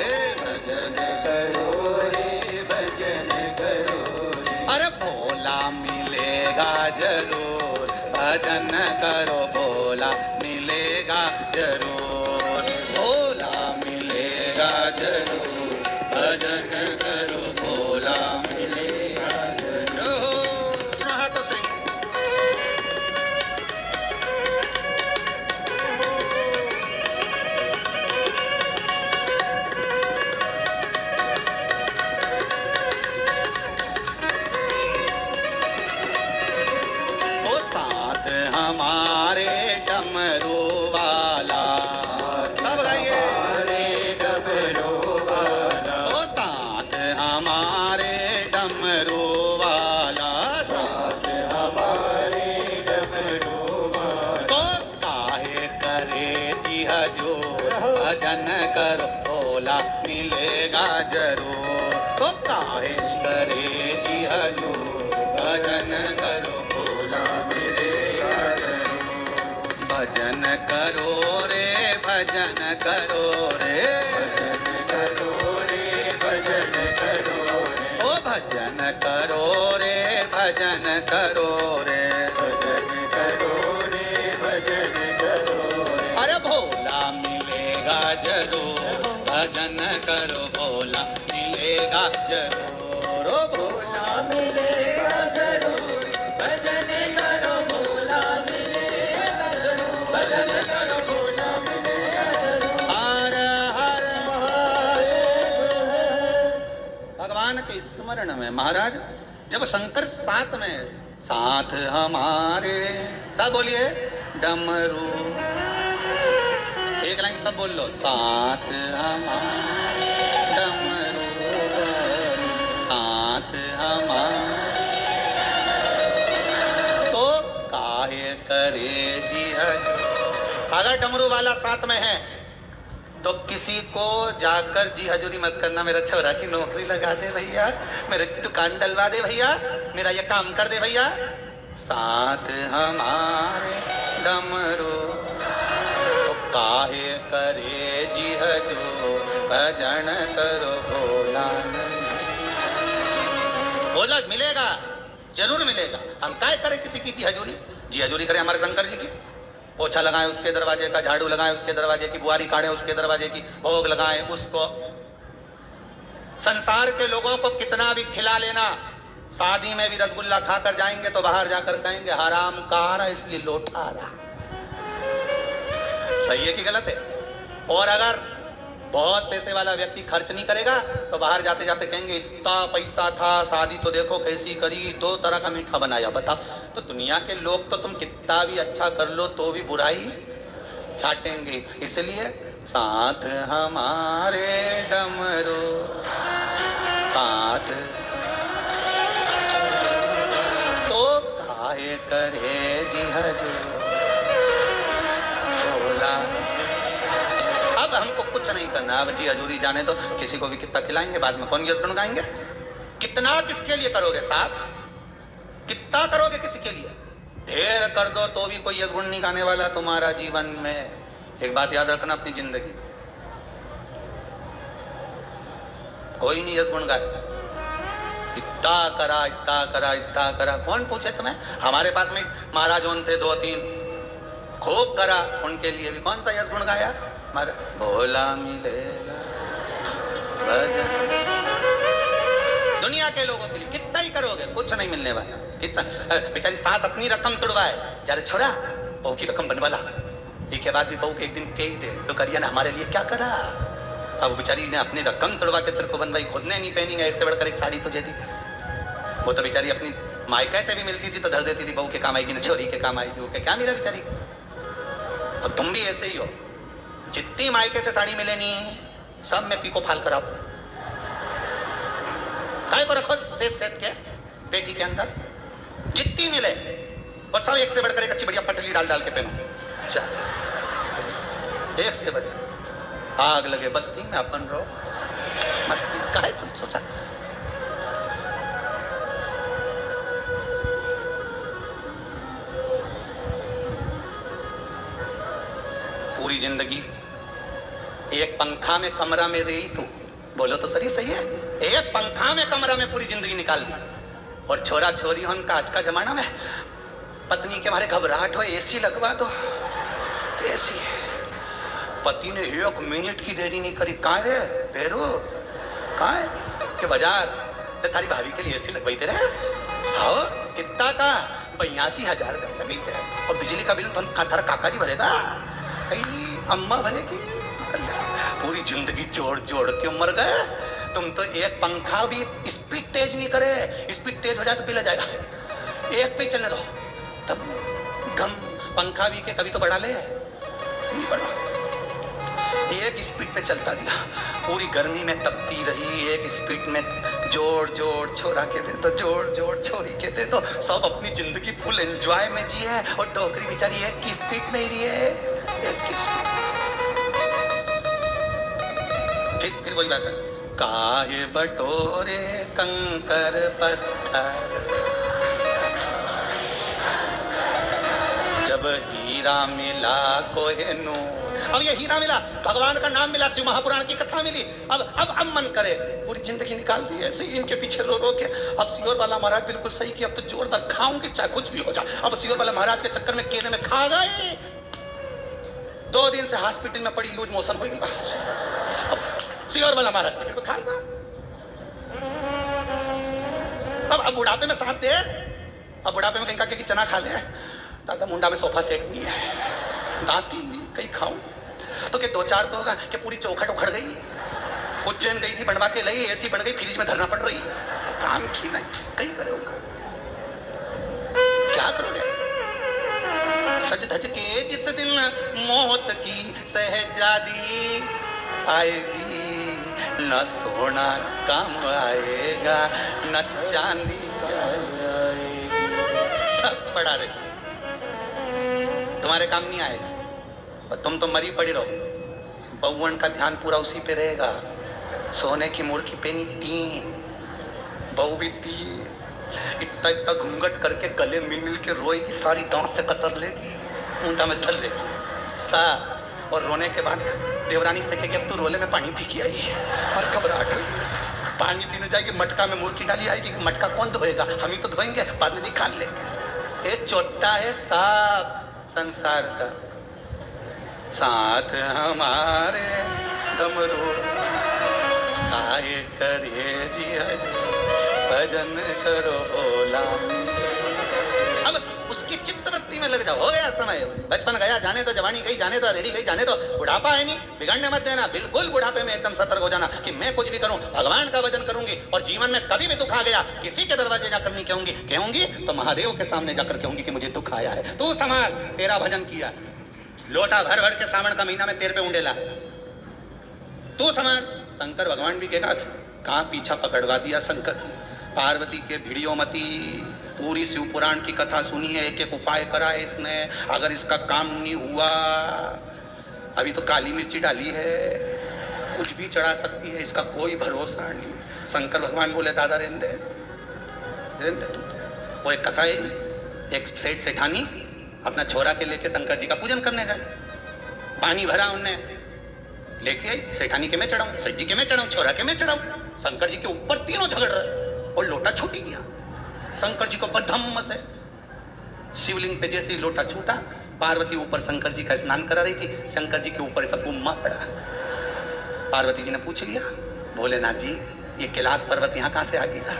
A: भजन करो रे, भजन करो रे, अरे भोला मिलेगा जरूर, भजन करो भोला मिलेगा जरूर, भोला मिलेगा जरूर, भजन करो भोला मिलेगा जरूर। हाथ से ओ साथ हमारे डमरू वाला, सब गाइए। ओ साथ हमारे डमरू वाला, साथ हमारे डमरू वाला, तो काहे करे जी हजूर, भजन करो भोला मिलेगा जरूर, तो काहे करे जी हजूर, भजन करो भोला मिलेगा जरूर, भजन करो रे, भजन करो रे, भजन करो रे, भजन करो रे, ओ भजन करो रे, भजन करो रे, भजन करो रे, भजन करो रे, अरे भोला मिलेगा जरूर, भजन करो भोला मिलेगा जरूर, ओ भोला मिलेगा जरूर, भजन करो भोला मिलेगा जरूर, भजन करो भोला मिलेगा जरूर। हर हर महादेव। भगवान के स्मरण में महाराज जब शंकर साथ में, साथ हमारे, सब बोलिए डमरू, एक लाइन सब बोल लो, साथ हमारे डमरू, साथ हमारे, तो काहे करे जी हजूर, अगर डमरू वाला साथ में है तो किसी को जाकर जी हजूरी मत करना, मेरा छोरा की नौकरी लगा दे भैया, मेरे दुकान डलवा दे भैया, मेरा ये काम कर दे भैया, साथ हमारे डमरू, तो काहे करे जी हजूर, भजन करो भोला नहीं, भोला मिलेगा जरूर मिलेगा। हम काय करें किसी की जी हजूरी करें हमारे शंकर जी की, पोछा लगाएं उसके दरवाजे का, झाड़ू लगाएं उसके दरवाजे की, बुआरी काढ़े उसके दरवाजे की, भोग लगाएं उसको। संसार के लोगों को कितना भी खिला लेना, शादी में भी रसगुल्ला खाकर जाएंगे तो बाहर जाकर कहेंगे हराम का रहा इसलिए लौटा रहा, सही है कि गलत है? और अगर बहुत पैसे वाला व्यक्ति खर्च नहीं करेगा तो बाहर जाते जाते कहेंगे इतना पैसा था, शादी तो देखो कैसी करी, 2 तरह का मीठा बनाया, बताओ। तो दुनिया के लोग तो तुम कितना भी अच्छा कर लो तो भी बुराई छाटेंगे, इसलिए साथ हमारे डमरू साथ, तो काहे करे जी हजूर, ना, अब जी हजूरी जाने दो, किसी को भी कितना खिलाएंगे, बाद में कौन यश गुण गाएंगे? कितना किसके लिए करोगे साहब? कितना करोगे किसी के लिए? ढेर कर दो तो भी कोई यश गुण नहीं गाने वाला तुम्हारा जीवन में। एक बात याद रखना अपनी जिंदगी, कोई नहीं यश गुण गाए। इतना करा इतना करा इतना करा, कौन पूछे तुम्हें? हमारे पास में महाराज थे 2-3, खूब करा, उनके लिए भी कौन सा यश गुण गाया? हमारा भोला मिलेगा भजन। दुनिया के लोगों के लिए कितना ही करोगे, कुछ नहीं मिलने वाला। कितना बेचारी सास अपनी रकम तुड़वाए, यार छोड़ा बहू की रकम बनवाला, एक बाद भी बहू के एक दिन कह ही दे तो करिए ना हमारे लिए क्या करा। अब बेचारी ने अपनी रकम तुड़वा के तेरे को बनवाई, खुद ने नहीं पहनी, ऐसे बढ़कर एक साड़ी तुझे दी। वो तो बेचारी अपनी मायके से भी मिलती थी तो धर देती थी, बहू के काम आएगी ना छोरी के काम आएगी, वो क्या मिला बेचारी को। अब तुम भी ऐसे ही हो, जितनी मायके से साड़ी मिलेनी सब में पीको फाल कराओ, काय को रखो सेफ के पेटी के अंदर, जितनी मिले और सब एक से बढ़कर एक अच्छी बढ़िया पटली डाल डाल के पहनो। एक से बढ़िया आग लगे बस्ती में अपन रहो मस्ती, काहे तुम सोचा? पूरी जिंदगी एक पंखा में कमरा में रही तू, बोलो तो सही है, एक पंखा में कमरा में पूरी जिंदगी निकाल दी। और छोरा छोरी हो उनका आज का जमाना में पत्नी के मारे घबराहट हो एसी लगवा दो, तो एसी पति ने 1 मिनट की देरी नहीं करी, कहाँ रे पेरू कहाँ है के बाजार तो तारी भाभी के लिए एसी लगवाई दे रहे। हाँ कितना का? 82,000 का लगी थे। और बिजली का बिल तो थारा काका जी भरेगा, अम्मा भरेगी। पूरी जिंदगी जोड़ जोड़ के मर गए तुम तो। एक पंखा भी स्पीड तेज नहीं करे, स्पीड तेज हो जाए तो बिल आ जाएगा, एक पे चलने दो तब घम पंखा भी के कभी तो बढ़ा ले, नहीं बढ़ा, एक स्पीड पे चलता रहा, पूरी गर्मी में तपती रही, एक स्पीड में जोड़ जोड़ छोरा के दे तो जोड़ जोड़ छोरी के दे तो, सब अपनी जिंदगी फुल एंजॉय में जिए और टोकरी बेचारी एक की स्पीड में ही रही है, एक की स्पीड। फिर वही बात है, काहे बटोरे कंकर पत्थर, जब हीरा मिला कोहिनूर। अब ये हीरा मिला, भगवान का नाम मिला, शिव महापुराण की कथा मिली, अब मन करे पूरी जिंदगी निकाल दी ऐसे ही इनके पीछे रो के। अब सियोर वाला महाराज बिल्कुल सही कि अब तो जोरदार खाऊंगी चाहे कुछ भी हो जाए। अब सियोर वाला महाराज के चक्कर में केले में खा गए, 2 दिन से हॉस्पिटल में पड़ी, लूज मोशन हो गई। अब सियोर वाला महाराज के खाएगा, अब बुढ़ापे में साथ दे, अब बुढ़ापे में कहीं का कि चना खा ले, दादा मुंडा में सोफा सेट नहीं है, दांती नहीं कहीं खाऊं तो के 2-4 तो होगा कि पूरी चौखट उखड़ गई, उज्जैन गई थी बनवा के लाई, ऐसी बन गई फ्रिज में धरना पड़ रही, काम की नहीं कहीं करे होगा, क्या करोगे? सज धज के जिस दिन मौत की सहजादी आएगी, न सोना काम आएगा न चांदी आएगी, सब पड़ा रही तुम्हारे काम नहीं आएगा, और तुम तो मरी पड़ी रहो। बउवन का ध्यान पूरा उसी पे रहेगा, सोने की मुर्गी पेनी 3, बहू भी 3, इतना इतना घूंघट करके गले मिल मिल के रोएगी, सारी दांत से कतर लेगी, ऊंटा में धर लेगी सा, और रोने के बाद देवरानी से कहेगी अब तू रोले में पानी पी के आई, और घबराहट होगी, पानी पीने जाएगी, मटका में मुर्गी डाली आएगी, मटका कौन धोएगा, हम ही तो धोएंगे, बाद में निकाल लेंगे। ये छोटा है साफ संसार का, साथ हमारे डमरू आए करे जिया भजन करो ओला। अब उसकी चित्तवृत्ति में लग जाओ, हो गया समय, बचपन गया जाने तो, जवानी गई जाने तो, रेडी गई जाने तो, बुढ़ापा है नहीं, बिगड़ने मत देना, बिल्कुल बुढ़ापे में एकदम सतर्क हो जाना कि मैं कुछ भी करूं भगवान का भजन करूंगी, और जीवन में कभी भी दुख आ गया किसी के दरवाजे जाकर नहीं कहूंगी तो महादेव के सामने जाकर कहूंगी कि मुझे दुख आया है, तू संभाल, तेरा भजन किया, लोटा भर भर के सावन का महीना में तेरे पे उंडेला, तू संभाल। शंकर भगवान भी कहेगा कहाँ पीछा पकड़वा दिया शंकर जी, पार्वती के भिड़ियो मती, पूरी शिव पुराण की कथा सुनी है, एक एक उपाय करा है इसने, अगर इसका काम नहीं हुआ, अभी तो काली मिर्ची डाली है, कुछ भी चढ़ा सकती है, इसका कोई भरोसा नहीं। शंकर भगवान बोले दादा रहने दे तू। वो एक कथा है, एक सेठ सेठानी अपना छोरा के लेके शंकर जी का पूजन करने गए, पानी भरा उनने, लेके आई सेठानी के मैं चढ़ाऊं, सेठ जी के मैं चढ़ाऊं, छोरा के मैं चढ़ाऊं। शंकर जी के ऊपर तीनों झगड़ रहे और लोटा छूट गया। शंकर जी को बदधम्म से शिवलिंग पे जैसे ही लोटा छूटा, पार्वती ऊपर शंकर जी का स्नान करा रही थी, शंकर जी के ऊपर सब गुम्मा पड़ा। पार्वती जी ने पूछ लिया, भोलेनाथ जी ये कैलाश पर्वत यहाँ कहाँ से आ गया?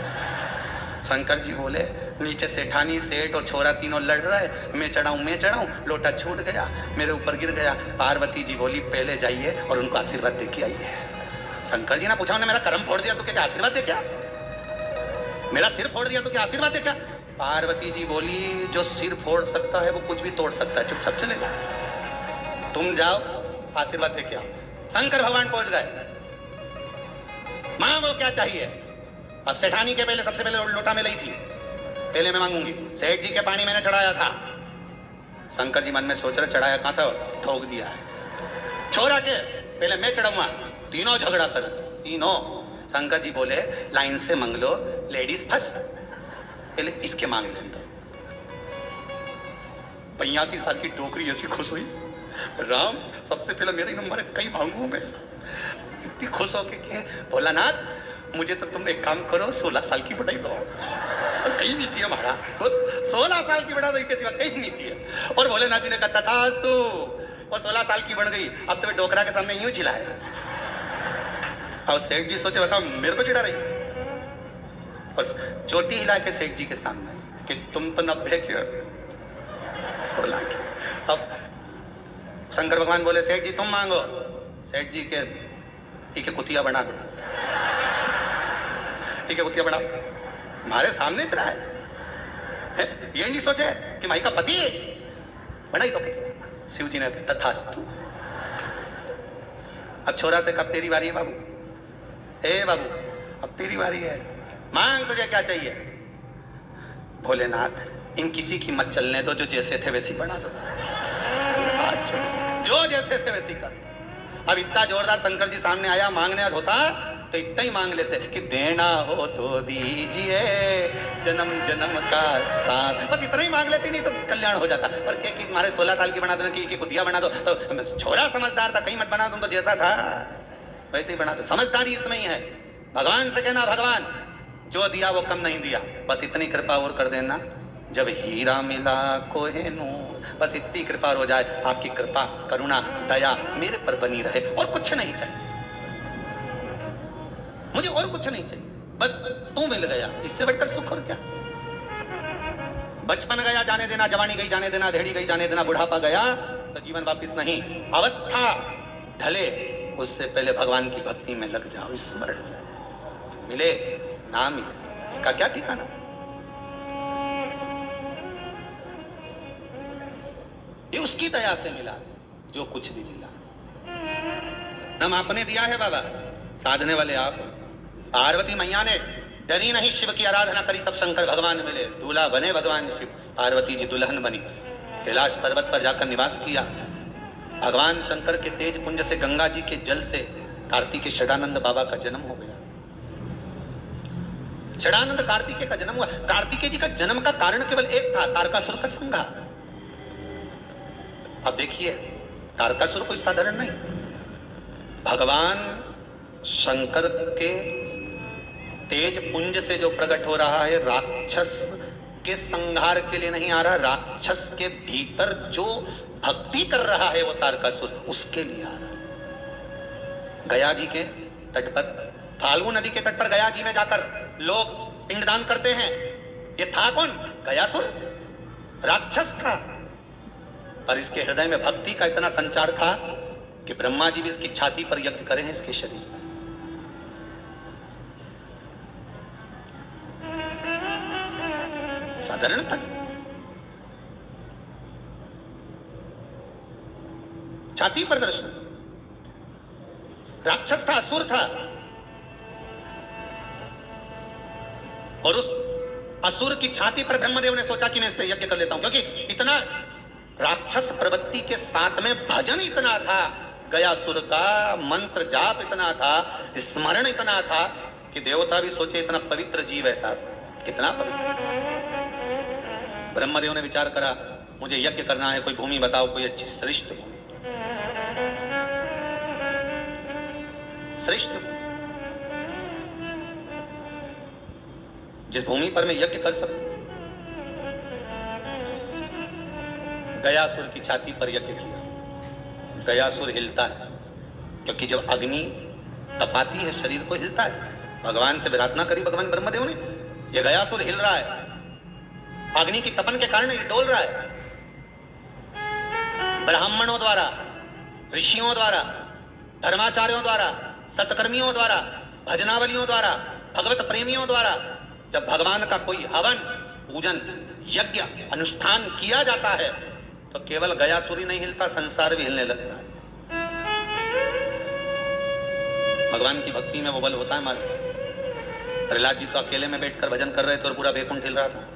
A: शंकर जी बोले नीचे सेठानी सेठ और छोरा तीनों लड़ रहे, मैं चढ़ाऊं, लोटा छूट गया, मेरे ऊपर गिर गया। पार्वती जी बोली पहले जाइए और उनको आशीर्वाद दे के आइए। शंकर जी ने पूछा, उन्हें मेरा कर्म फोड़ दिया तो क्या आशीर्वाद दे क्या? मेरा सिर फोड़ दिया तो क्या आशीर्वाद दे क्या? पार्वती जी बोली जो सिर फोड़ सकता है वो कुछ भी तोड़ सकता है, चुपचाप चले जाओ, तुम जाओ आशीर्वाद दे के आओ। शंकर भगवान पहुंच गए, मांगो क्या चाहिए। अब सेठानी के पहले सबसे पहले लोटा में ली थी, पहले मैं मांगूंगी। सेठ जी के पानी मैंने चढ़ाया था। शंकर जी मन में सोच रहे चढ़ाया कहां था, ठोक दिया है। छोरा के पहले मैं चढ़ाऊंगा, तीनों झगड़ा कर, तीनों। शंकर जी बोले लाइन से मांग लो, लेडीज फर्स्ट, पहले इसके मांग लें। तो 85 साल की टोकरी ऐसी खुश हुई, राम सबसे पहले मेरा ही नंबर है, कहीं मांगू मैं। इतनी खुश होके के भोलानाथ मुझे तो तुम एक काम करो, 16 साल की बढ़ाई दो, और कहीं नहीं चाहिए हमारा, बस 16 साल की बढ़ा दो, इसके सिवा कहीं नहीं चाहिए। और भोलेनाथ जी ने कहा तथास्तु, और 16 साल की बढ़ गई। अब तो डोकरा के सामने यूं चिल्ला है। और सेठ जी सोचे बताओ मेरे को चिढ़ा रही, और चोटी हिला के सेठ जी के सामने कि तुम तो 90 के 16 के। अब शंकर भगवान बोले सेठ जी तुम मांगो। सेठ जी के कुतिया बना दो, ठीक है कुतिया बनाओ, हमारे सामने इतना है, ये नहीं सोचे कि माई का पति है, बनाई तो। शिव जी ने तथास्तु। अब छोरा से कब तेरी बारी है बाबू, ए बाबू अब तेरी बारी है, मांग तुझे क्या चाहिए। भोलेनाथ इन किसी की मत चलने दो, जो जैसे थे वैसी बना दो, जो जैसे थे वैसी कर। अब इतना जोरदार शंकर जी सामने आया, मांगने होता तो इतना ही मांग लेते कि देना हो तो दीजिए जन्म जन्म का साथ, बस इतना ही मांग लेते, नहीं तो कल्याण हो जाता। पर क्या कि हमारे 16 साल की बना दो, कि कुतिया बना दो, तो छोरा समझदार था, कहीं मत बना दो, तो जैसा था वैसे ही बना दो। समझदारी इसमें ही है। भगवान से कहना भगवान जो दिया वो कम नहीं दिया, बस इतनी कृपा और कर देना, जब हीरा मिला कोहेनूर, बस इतनी कृपा हो जाए, आपकी कृपा करुणा दया मेरे पर बनी रहे, और कुछ नहीं चाहिए मुझे, और कुछ नहीं चाहिए, बस तू मिल गया, इससे बढ़कर सुख और क्या। बचपन गया जाने देना, जवानी गई जाने देना, धेड़ी गई जाने देना, बुढ़ापा गया तो जीवन वापिस नहीं। अवस्था ढले उससे पहले भगवान की भक्ति में लग जाओ, स्मरण मिले ना मिले इसका क्या ठिकाना। ये उसकी दया से मिला जो कुछ भी मिला, नाम आपने दिया है बाबा, साधने वाले आप। पार्वती मैया ने डरी नहीं, शिव की आराधना करी, तब शंकर भगवान मिले, दूल्हा बने भगवान शिव। पार्वती जी दुल्हन बनी, कैलाश पर्वत पर जाकर निवास किया। भगवान शंकर के तेज पुंज से, गंगा जी के जल से कार्तिकेय षडानंद बाबा का जन्म हो गया। षडानंद कार्तिकेय का जन्म हुआ। कार्तिकेय जी का जन्म का कारण केवल एक था, तारकासुर का संहार। अब देखिए तारकासुर कोई साधारण नहीं, भगवान शंकर के तेज पुंज से जो प्रकट हो रहा है, राक्षस के संहार के लिए नहीं आ रहा, राक्षस के भीतर जो भक्ति कर रहा है वो तारकासुर, उसके लिए आ रहा। गया जी के तट पर, फाल्गु नदी के तट पर गया जी में जाकर लोग पिंडदान करते हैं। ये था कौन? गयासुर, राक्षस था, पर इसके हृदय में भक्ति का इतना संचार था कि ब्रह्मा जी भी इसकी छाती पर यज्ञ करे हैं, इसके शरीर में। साधारण था, छाती पर दर्शन, राक्षस था, असुर था, और उस असुर की छाती पर ब्रह्मदेव ने सोचा कि मैं इस पर यज्ञ कर लेता हूं, क्योंकि इतना राक्षस प्रवृत्ति के साथ में भजन इतना था गयासुर का मंत्र जाप इतना था, स्मरण इतना था कि देवता भी सोचे इतना पवित्र जीव है साहब, कितना पवित्र। ब्रह्मदेव ने विचार करा मुझे यज्ञ करना है, कोई भूमि बताओ, कोई अच्छी श्रेष्ठ भूमि, श्रेष्ठ भूमि जिस भूमि पर मैं यज्ञ कर सकूं। गयासुर की छाती पर यज्ञ किया। गयासुर हिलता है, क्योंकि जब अग्नि तपाती है शरीर को हिलता है। भगवान से विराधना करी भगवान ब्रह्मदेव ने, ये गयासुर हिल रहा है, अग्नि की तपन के कारण ये डोल रहा है। ब्राह्मणों द्वारा, ऋषियों द्वारा, धर्माचार्यों द्वारा, सत्कर्मियों द्वारा, भजनावलियों द्वारा, भगवत प्रेमियों द्वारा जब भगवान का कोई हवन, पूजन, यज्ञ, अनुष्ठान किया जाता है तो केवल गयासुर ही नहीं हिलता, संसार भी हिलने लगता है। भगवान की भक्ति में वो बल होता है मालूम। प्रहलाद जी तो अकेले में बैठकर भजन कर रहे थे और पूरा वैकुंठ हिल रहा था,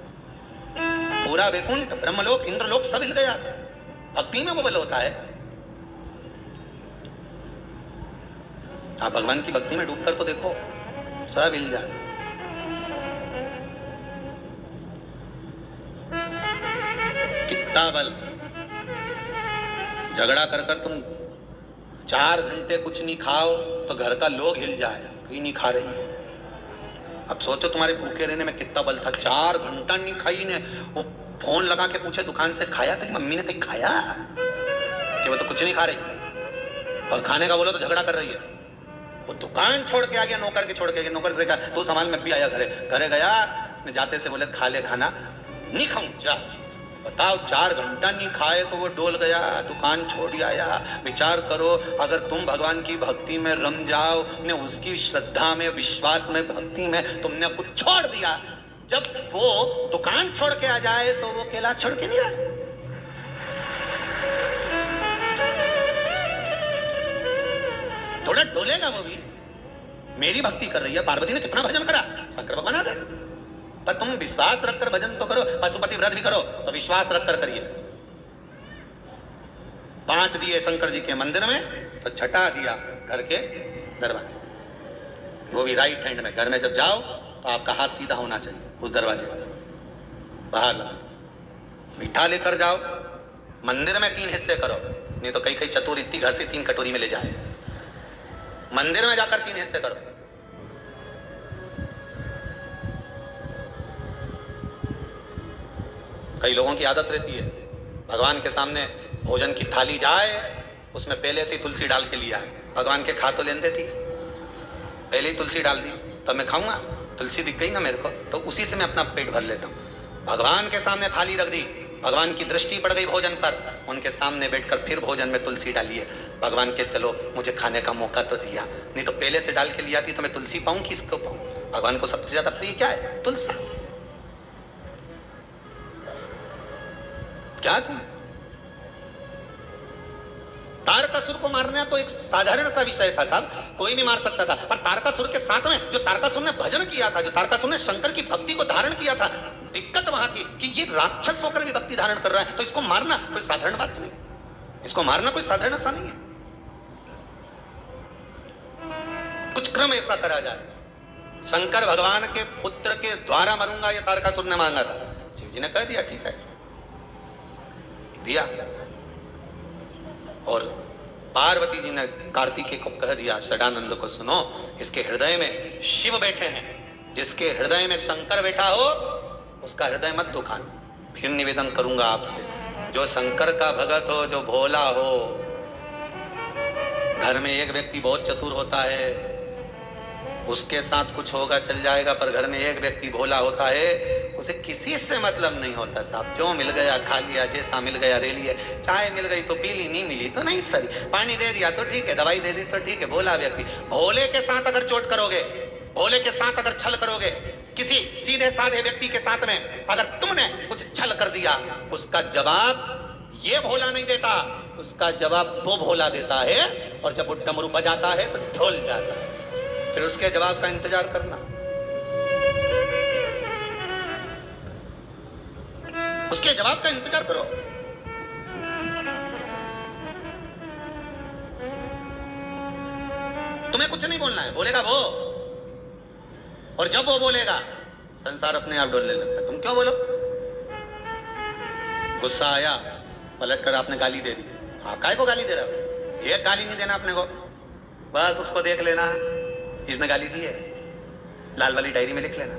A: पूरा वैकुंठ, ब्रह्मलोक, इंद्रलोक सब हिल गया। भक्ति में वो बल होता है। आप भगवान की भक्ति में डूबकर तो देखो, सब हिल जाए। कितना बल। झगड़ा कर कर तुम 4 घंटे कुछ नहीं खाओ तो घर का लोग हिल जाए, कोई नहीं खा रही है। अब सोचो तुम्हारे भूखे रहने में कितना बल था। 4 घंटा नहीं खाई ने। वो फोन लगा के पूछे दुकान से, खाया तेरी मम्मी ने कहीं खाया? कि वो तो कुछ नहीं खा रही, और खाने का बोलो तो झगड़ा कर रही है। वो दुकान छोड़ के आ गया, नौकर के छोड़ के गया। नौकर से कहा तू संभाल, मैं भी आया घरे। घरे गया, जाते से बोले खा ले खाना। नहीं खाऊं, जा। बताओ 4 घंटा नहीं खाए तो वो डोल गया, दुकान छोड़ आया। विचार करो, अगर तुम भगवान की भक्ति में रम जाओ, ने उसकी श्रद्धा में, विश्वास में, भक्ति में तुमने कुछ छोड़ दिया, जब वो दुकान छोड़ के आ जाए तो वो केला छोड़ के नहीं आए। थोड़ा डोलेगा वो भी। मेरी भक्ति कर रही है। पार्वती ने कितना भजन करा, शंकर भगवान आ गए। पर तुम विश्वास रखकर भजन तो करो, पशुपति व्रत भी करो तो विश्वास रखकर करिए। 5 दिए शंकर जी के मंदिर में तो छठा दिया घर के दरवाजे, वो भी राइट हैंड में। घर में जब जाओ तो आपका हाथ सीधा होना चाहिए उस दरवाजे पर, बाहर लगा। मीठा लेकर जाओ, मंदिर में 3 हिस्से करो, नहीं तो कई चतुर इतनी घर से 3 कटोरी में ले जाए। मंदिर में जाकर 3 हिस्से करो। कई लोगों की आदत रहती है, भगवान के सामने भोजन की थाली जाए, उसमें पहले से ही तुलसी डाल के लिया है। भगवान के खा तो लेते थी, पहले ही तुलसी डाल दी, तब मैं खाऊंगा। तुलसी दिख गई ना मेरे को, तो उसी से मैं अपना पेट भर लेता हूँ। भगवान के सामने थाली रख दी, भगवान की दृष्टि पड़ गई भोजन पर, उनके सामने बैठकर फिर भोजन में तुलसी डाली है। भगवान के चलो मुझे खाने का मौका तो दिया, नहीं तो पहले से डाल के लिया थी तो मैं तुलसी पाऊं कि इसको पाऊं। भगवान को सबसे ज्यादा प्रिय क्या है? तुलसी। क्या तुम्हें तारकासुर को मारना तो एक साधारण सा विषय था साहब, कोई नहीं मार सकता था। पर तारकासुर के साथ में जो तारकासुर ने भजन किया था, जो तारकासुर ने शंकर की भक्ति को धारण किया था, दिक्कत वहां थी कि ये राक्षस होकर भी भक्ति धारण कर रहा है, तो इसको मारना कोई साधारण बात नहीं। इसको मारना कोई साधारण सा नहीं है। कुछ क्रम ऐसा करा जाए। शंकर भगवान के पुत्र के द्वारा मरूंगा, ये तारकासुर ने मांगा था। शिव जी ने कह दिया ठीक है, दिया। और पार्वती जी ने कार्तिकेय को कह दिया, षडानंद को सुनो, इसके हृदय में शिव बैठे हैं, जिसके हृदय में शंकर बैठा हो उसका हृदय मत दुखाना। फिर निवेदन करूंगा आपसे, जो शंकर का भगत हो, जो भोला हो, घर में एक व्यक्ति बहुत चतुर होता है, उसके साथ कुछ होगा चल जाएगा, पर घर में एक व्यक्ति भोला होता है, उसे किसी से मतलब नहीं होता साहब। जो मिल गया खा लिया, जैसा मिल गया ले लिए, चाय मिल गई तो पी ली, नहीं मिली तो नहीं सरी, पानी दे दिया तो ठीक है, दवाई दे दी तो ठीक है। भोला व्यक्ति। भोले के साथ अगर चोट करोगे, भोले के साथ अगर छल करोगे, किसी सीधे साधे व्यक्ति के साथ में अगर तुमने कुछ छल कर दिया, उसका जवाब ये भोला नहीं देता, उसका जवाब वो भोला देता है। और जब वो डमरू बजाता है तो ढोल जाता है, फिर उसके जवाब का इंतजार करना, उसके जवाब का इंतजार करो। तुम्हें कुछ नहीं बोलना है, बोलेगा वो। और जब वो बोलेगा संसार अपने आप डोलने लगता है। तुम क्यों बोलो? गुस्सा आया, पलट कर आपने गाली दे दी, आप काहे को गाली दे रहे हो? एक गाली नहीं देना अपने को, बस उसको देख लेना इसने गाली दी है, लाल वाली डायरी में लिख लेना।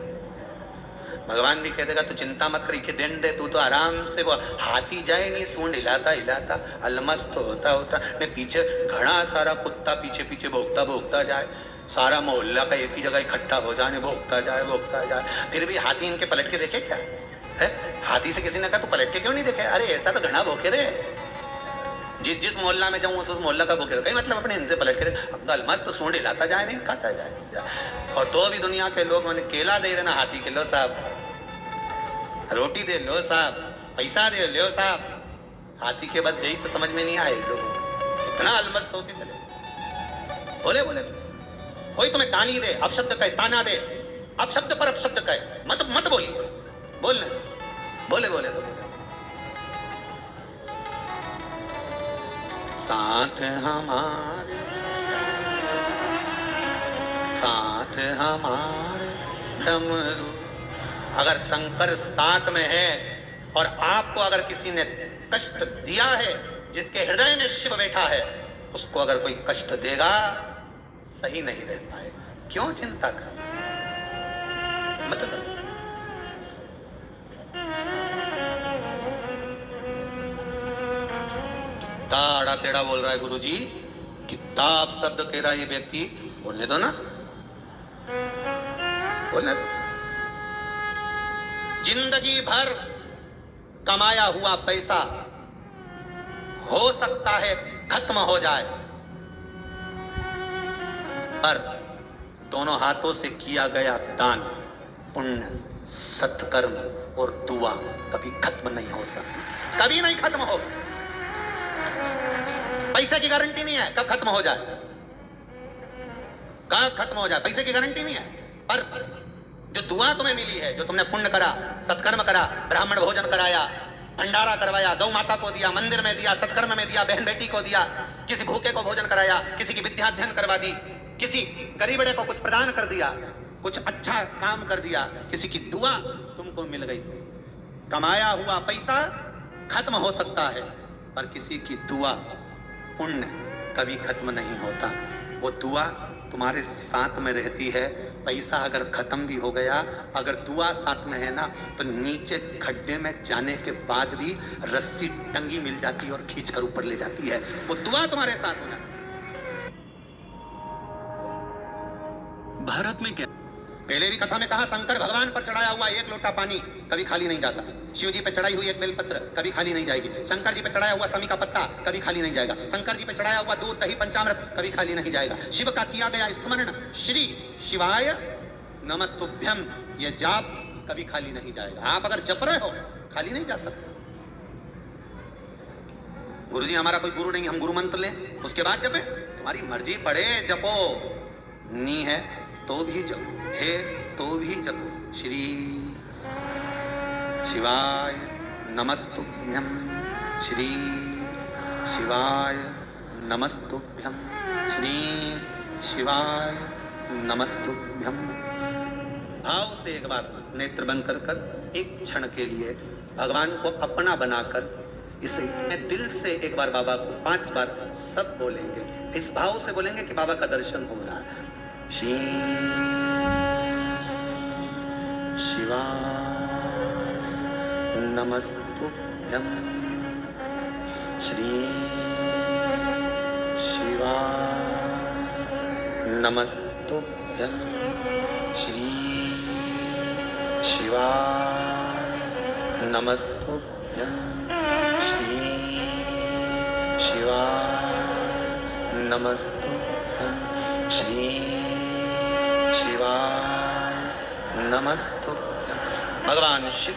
A: भगवान भी कह देगा तू चिंता मत करी के दिन दे, तू तो आराम से वो हाथी जाए नहीं, सूंड हिलाता हिलाता अलमस्त होता होता ने पीछे घना सारा कुत्ता पीछे पीछे भोगता भोगता जाए, सारा मोहल्ला का एक ही जगह इकट्ठा हो जाए, भोगता जाए, फिर भी हाथी इनके पलट के देखे क्या है? हाथी से किसी ने कहा तू पलट के क्यों नहीं देखे? अरे ऐसा तो घना भोखे रे, जिस मोहल्ला में जाऊँ उस मोहल्ला का भूखे, कहीं मतलब अपने इनसे पलट कर अपना अलमस्त सूंड हिलाता जाए, नहीं खाता जाए। और तो भी दुनिया के लोग मैंने केला दे रहे ना हाथी के, लो साहब, रोटी दे लो साहब, पैसा दे लो साहब, हाथी के बस यही तो समझ में नहीं आए लोगों, इतना अलमस्त होके चले। बोले बोले कोई तुम्हें गाली दे, अपशब्द कहे, ताना दे, अपशब्द पर अपशब्द कहे, मत बोलिए, बोलने बोले बोले तो साथ हमारे डमरू। अगर शंकर साथ में है और आपको अगर किसी ने कष्ट दिया है, जिसके हृदय में शिव बैठा है, उसको अगर कोई कष्ट देगा सही नहीं रह पाएगा। क्यों चिंता कर, मत करो। ताड़ा टेढ़ा बोल रहा है गुरुजी, किताब शब्द कह रहा है ये व्यक्ति, बोलने दो ना, बोलने दो। जिंदगी भर कमाया हुआ पैसा हो सकता है खत्म हो जाए, पर दोनों हाथों से किया गया दान, पुण्य, सत्कर्म और दुआ कभी खत्म नहीं हो सकता, कभी नहीं खत्म होगा। पैसे की गारंटी नहीं है कब खत्म हो जाए, कब खत्म हो जाए, पैसे की गारंटी नहीं है। पर जो दुआ तुम्हें मिली है, जो तुमने पुण्य करा, सत्कर्म करा, ब्राह्मण भोजन कराया, भंडारा करवाया, गौ माता को दिया, मंदिर में दिया, सत्कर्म में दिया, बहन बेटी को दिया, किसी भूखे को भोजन कराया, किसी की विद्या अध्ययन करवा दी, किसी गरीबड़े को कुछ प्रदान कर दिया, कुछ अच्छा काम कर दिया, किसी की दुआ तुमको मिल गई। कमाया हुआ पैसा खत्म हो सकता है, पर किसी की दुआ, पुण्य कभी खत्म नहीं होता। वो दुआ तुम्हारे साथ में रहती है। पैसा अगर खत्म भी हो गया, अगर दुआ साथ में है ना, तो नीचे खड्डे में जाने के बाद भी रस्सी टंगी मिल जाती है और खींचकर ऊपर ले जाती है। वो दुआ तुम्हारे साथ होना चाहिए। भारत में क्या, पहले भी कथा में कहा, शंकर भगवान पर चढ़ाया हुआ एक लोटा पानी कभी खाली नहीं जाता, शिव जी पे चढ़ाई हुई एक बेलपत्र कभी खाली नहीं जाएगी, शंकर जी पे चढ़ाया हुआ समी का पत्ता कभी खाली नहीं जाएगा, शंकर जी पे चढ़ाया हुआ दूध दही पंचामृत कभी खाली नहीं जाएगा, शिव का किया गया स्मरण, श्री शिवाय नमस्तुभ्यम, ये जाप कभी खाली नहीं जाएगा। आप अगर जप रहे हो खाली नहीं जा सकते। गुरुजी हमारा कोई गुरु नहीं, हम गुरु मंत्र लें उसके बाद जपे, तुम्हारी मर्जी, पड़े जपो, नी है तो भी जपो, है तो भी जपो। श्री शिवाय नमस्तुभ्यम, श्री शिवाय नमस्तुभ्यम, श्री शिवाय नमस्तुभ्यम। भाव से एक बार नेत्र बंद कर एक क्षण के लिए भगवान को अपना बनाकर इसे दिल से एक बार बाबा को 5 बार सब बोलेंगे, इस भाव से बोलेंगे कि बाबा का दर्शन हो रहा है। श्री शिवाय नमस्तुभ्यम, श्री शिवाय नमस्तुभ्यम, श्री शिवाय नमस्तुभ्यम, श्री शिवाय नमस्तुभ्यम, श्री शिवाय नमस्तुभ्यम। भगवान शिव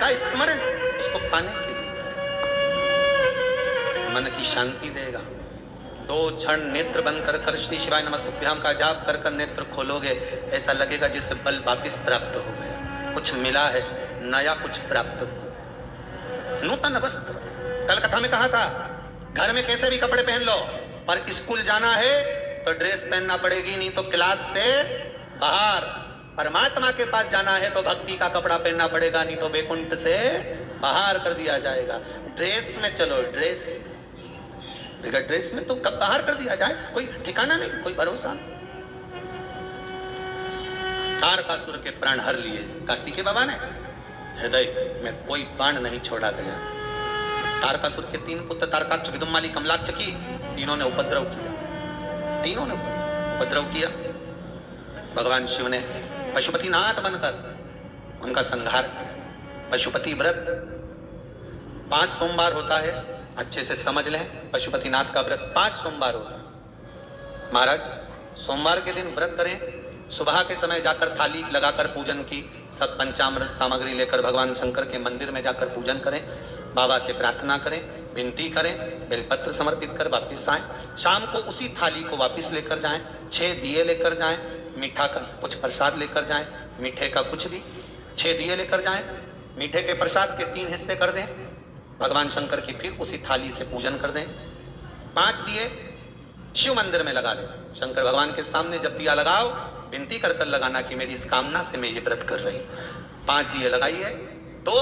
A: का स्मरण उसको पाने के लिए मन की शांति देगा। 2 क्षण नेत्र बंद कर श्री शिवाय नमस्तुभ्यम का जाप कर नेत्र खोलोगे, ऐसा लगेगा जैसे बल वापिस प्राप्त हो गया, कुछ मिला है, नया कुछ प्राप्त हो। नूतन वस्त्र, कल कथा में कहा था घर में कैसे भी कपड़े पहन लो, पर स्कूल जाना है तो ड्रेस पहनना पड़ेगी, नहीं तो क्लास से बाहर। परमात्मा के पास जाना है तो भक्ति का कपड़ा पहनना पड़ेगा, नहीं तो वैकुंठ से बाहर कर दिया जाएगा। ड्रेस में चलो, ड्रेस में, बगैर ड्रेस में तो कब बाहर कर दिया जाए, कोई ठिकाना नहीं, कोई भरोसा नहीं। तारकासुर के प्राण हर लिए कार्तिकेय बाबा ने, हृदय में कोई बाण नहीं छोड़ा गया। तारकासुर के 3 पुत्र तारकाक्ष, विदुम्माली, कमलाक्ष की, तीनों ने उपद्रव किया, तीनों ने उपद्रव किया। भगवान शिव ने पशुपतिनाथ बनकर उनका संहार किया। पशुपति व्रत 5 सोमवार होता है, अच्छे से समझ लें। पशुपतिनाथ का व्रत 5 सोमवार होता है। महाराज सोमवार के दिन व्रत करें, सुबह के समय जाकर थाली लगाकर पूजन की, सब पंचामृत सामग्री लेकर भगवान शंकर के मंदिर में जाकर पूजन करें, बाबा से प्रार्थना करें, विनती करें, बेलपत्र समर्पित कर वापिस आएं। शाम को उसी थाली को वापिस लेकर जाएं, 6 दिए लेकर जाएं, मीठा का कुछ प्रसाद लेकर जाएं, मीठे का कुछ भी, 6 दिए लेकर जाएं, मीठे के प्रसाद के 3 हिस्से कर दें, भगवान शंकर की फिर उसी थाली से पूजन कर दें। 5 दिए शिव मंदिर में लगा दें। शंकर भगवान के सामने जब दिया लगाओ, विनती कर कर लगाना कि मेरी इस कामना से मैं ये व्रत कर रही। 5 दिए लगाइए, 2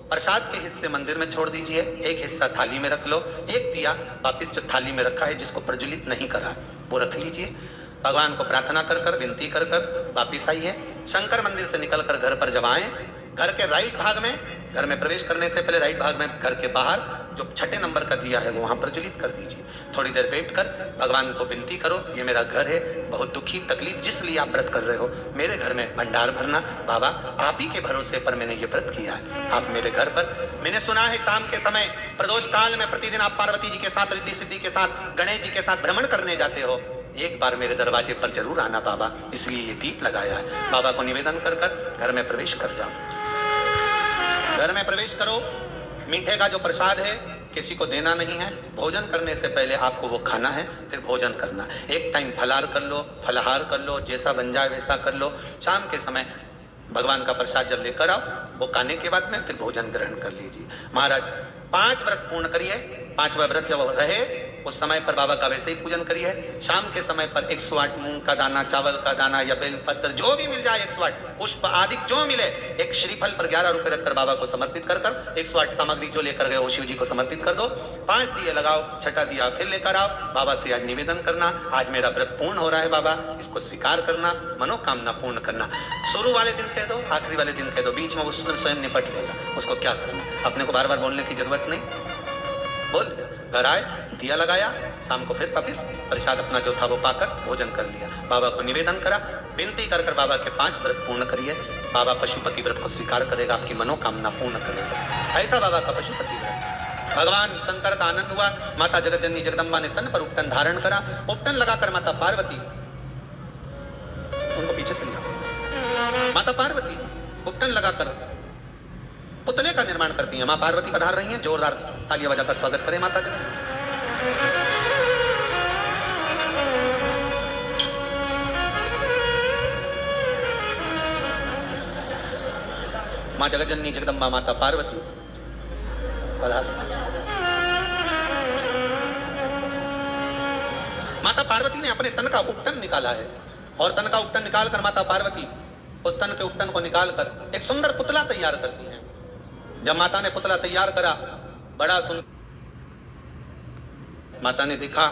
A: प्रसाद के हिस्से मंदिर में छोड़ दीजिए, 1 हिस्सा थाली में रख लो, 1 दिया वापिस जो थाली में रखा है जिसको प्रज्वलित नहीं करा वो रख लीजिए। भगवान को प्रार्थना कर कर, विनती कर कर वापिस आइए। शंकर मंदिर से निकल कर घर पर जब आए, घर के राइट भाग में, घर में प्रवेश करने से पहले राइट भाग में घर के बाहर जो 6ठे नंबर का दिया है वो वहाँ प्रज्वलित कर दीजिए। थोड़ी देर बैठकर भगवान को विनती करो, ये मेरा घर है, बहुत दुखी तकलीफ जिस लिए आप व्रत कर रहे हो, मेरे घर में भंडार भरना, बाबा आप ही के भरोसे पर मैंने ये व्रत किया है, आप मेरे घर पर। मैंने सुना है शाम के समय प्रदोष काल में प्रतिदिन आप पार्वती जी के साथ, रिद्धि सिद्धि के साथ, गणेश जी के साथ भ्रमण करने जाते हो, एक बार मेरे दरवाजे पर जरूर आना बाबा, इसलिए ये दीप लगाया है। बाबा को निवेदन कर कर घर में प्रवेश कर जाओ। घर में प्रवेश करो, मीठे का जो प्रसाद है किसी को देना नहीं है, भोजन करने से पहले आपको वो खाना है, फिर भोजन करना। एक टाइम फलाहार कर लो, फलाहार कर लो, जैसा बन जाए वैसा कर लो। शाम के समय भगवान का प्रसाद जब लेकर आओ, वो खाने के बाद में फिर भोजन ग्रहण कर लीजिए। महाराज 5 व्रत पूर्ण करिए, 5वां व्रत जब रहे उस समय पर बाबा का वैसे ही पूजन करिए। शाम के समय पर 108 मूंग का दाना, चावल का दाना या बेलपत्र जो भी मिल जाए, 108 पुष्प आदि जो मिले, एक श्रीफल पर 11 रुपए रखकर बाबा को समर्पित कर कर 108 सामग्री जो लेकर गए वो शिव जी को समर्पित कर दो। 5 दिए लगाओ, 6ठा दिया फिर लेकर आओ, बाबा से आज निवेदन करना, आज मेरा व्रत पूर्ण हो रहा है बाबा, इसको स्वीकार करना, मनोकामना पूर्ण करना। शुरू वाले दिन कह दो, आखिरी वाले दिन कह दो, बीच में वो स्वयं निपट लेगा, उसको क्या करना, अपने को बार बार बोलने की जरूरत नहीं, बोल दिया। घर आए, दिया लगाया, शाम को फिर वापिस प्रसाद अपना जो था वो पाकर भोजन कर लिया। बाबा को निवेदन करा, विनती कर कर बाबा के 5 व्रत पूर्ण करिए। बाबा पशुपति व्रत को स्वीकार करेगा, आपकी मनोकामना पूर्ण करेगा। ऐसा बाबा का पशुपति व्रत। भगवान शंकर का आनंद हुआ, माता जगत जननी जगदम्बा ने तन पर उपटन धारण करा। उपटन लगाकर माता पार्वती, उनको पीछे से लिया, माता पार्वती उपटन लगाकर पुतले का निर्माण करती हैं। मां पार्वती पधार रही हैं, जोरदार तालियां बजाकर स्वागत करें माता का। मां जगत जननी जगदम्बा माता पार्वती पधार। माता पार्वती ने अपने तन का उपटन निकाला है और तन का उपटन निकालकर माता पार्वती उस तन के उपटन को निकालकर एक सुंदर पुतला तैयार करती हैं। जब माता ने पुतला तैयार करा, बड़ा सुंदर, माता ने देखा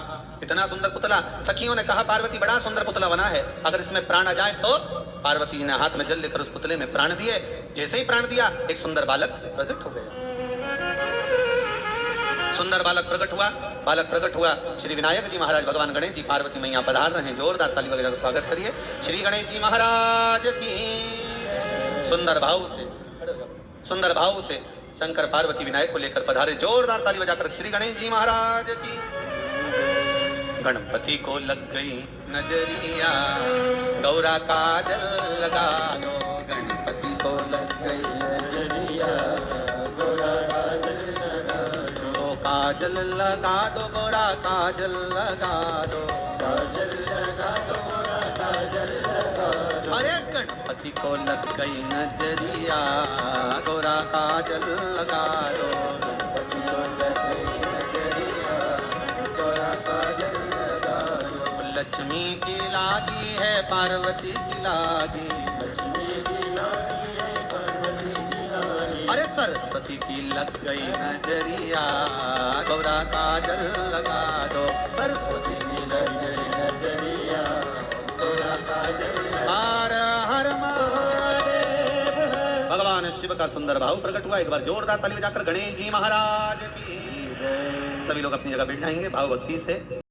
A: इतना सुंदर पुतला, सखियों ने कहा पार्वती बड़ा सुंदर पुतला बना है, अगर इसमें प्राण आ जाए तो। पार्वती ने हाथ में जल लेकर उस पुतले में प्राण दिए। जैसे ही प्राण दिया, एक सुंदर बालक प्रकट हो गया। सुंदर बालक प्रकट हुआ, बालक प्रकट हुआ। श्री विनायक जी महाराज, भगवान गणेश जी, पार्वती मैया पधार रहे हैं। जोरदार ताली बजाकर स्वागत करिए। श्री गणेश जी महाराज की। सुंदर भाव से, सुंदर भाव से शंकर पार्वती विनायक को लेकर पधारे। जोरदार ताली बजाकर श्री गणेश जी महाराज की। गणपति को लग गई नजरिया, गौरा काजल लगा दो। गणपति को लग गई नजरिया, गौरा काजल लगा दो। काजल लगा दो, गौरा काजल लगा दो। काजल लगा दो, गौरा काजल लगा दो। अरे गणपति को लग गई नजरिया, गौरा काजल लगा दो। गणपति को लग गई नजरिया, गौरा काजल लगा दो। लक्ष्मी लक्ष्मी की लागी है पार्वती की लागी, अरे सरस्वती की लग गई नजरिया, गौरा काजल लगा दो, सरस्वती की लग गई नजरिया, गौरा काजल। हर हर महादेव। भगवान शिव का सुंदर भाव प्रकट हुआ। एक बार जोरदार ताली बजाकर गणेश जी महाराज की। सभी लोग अपनी जगह बैठ जाएंगे भाव भक्ति से।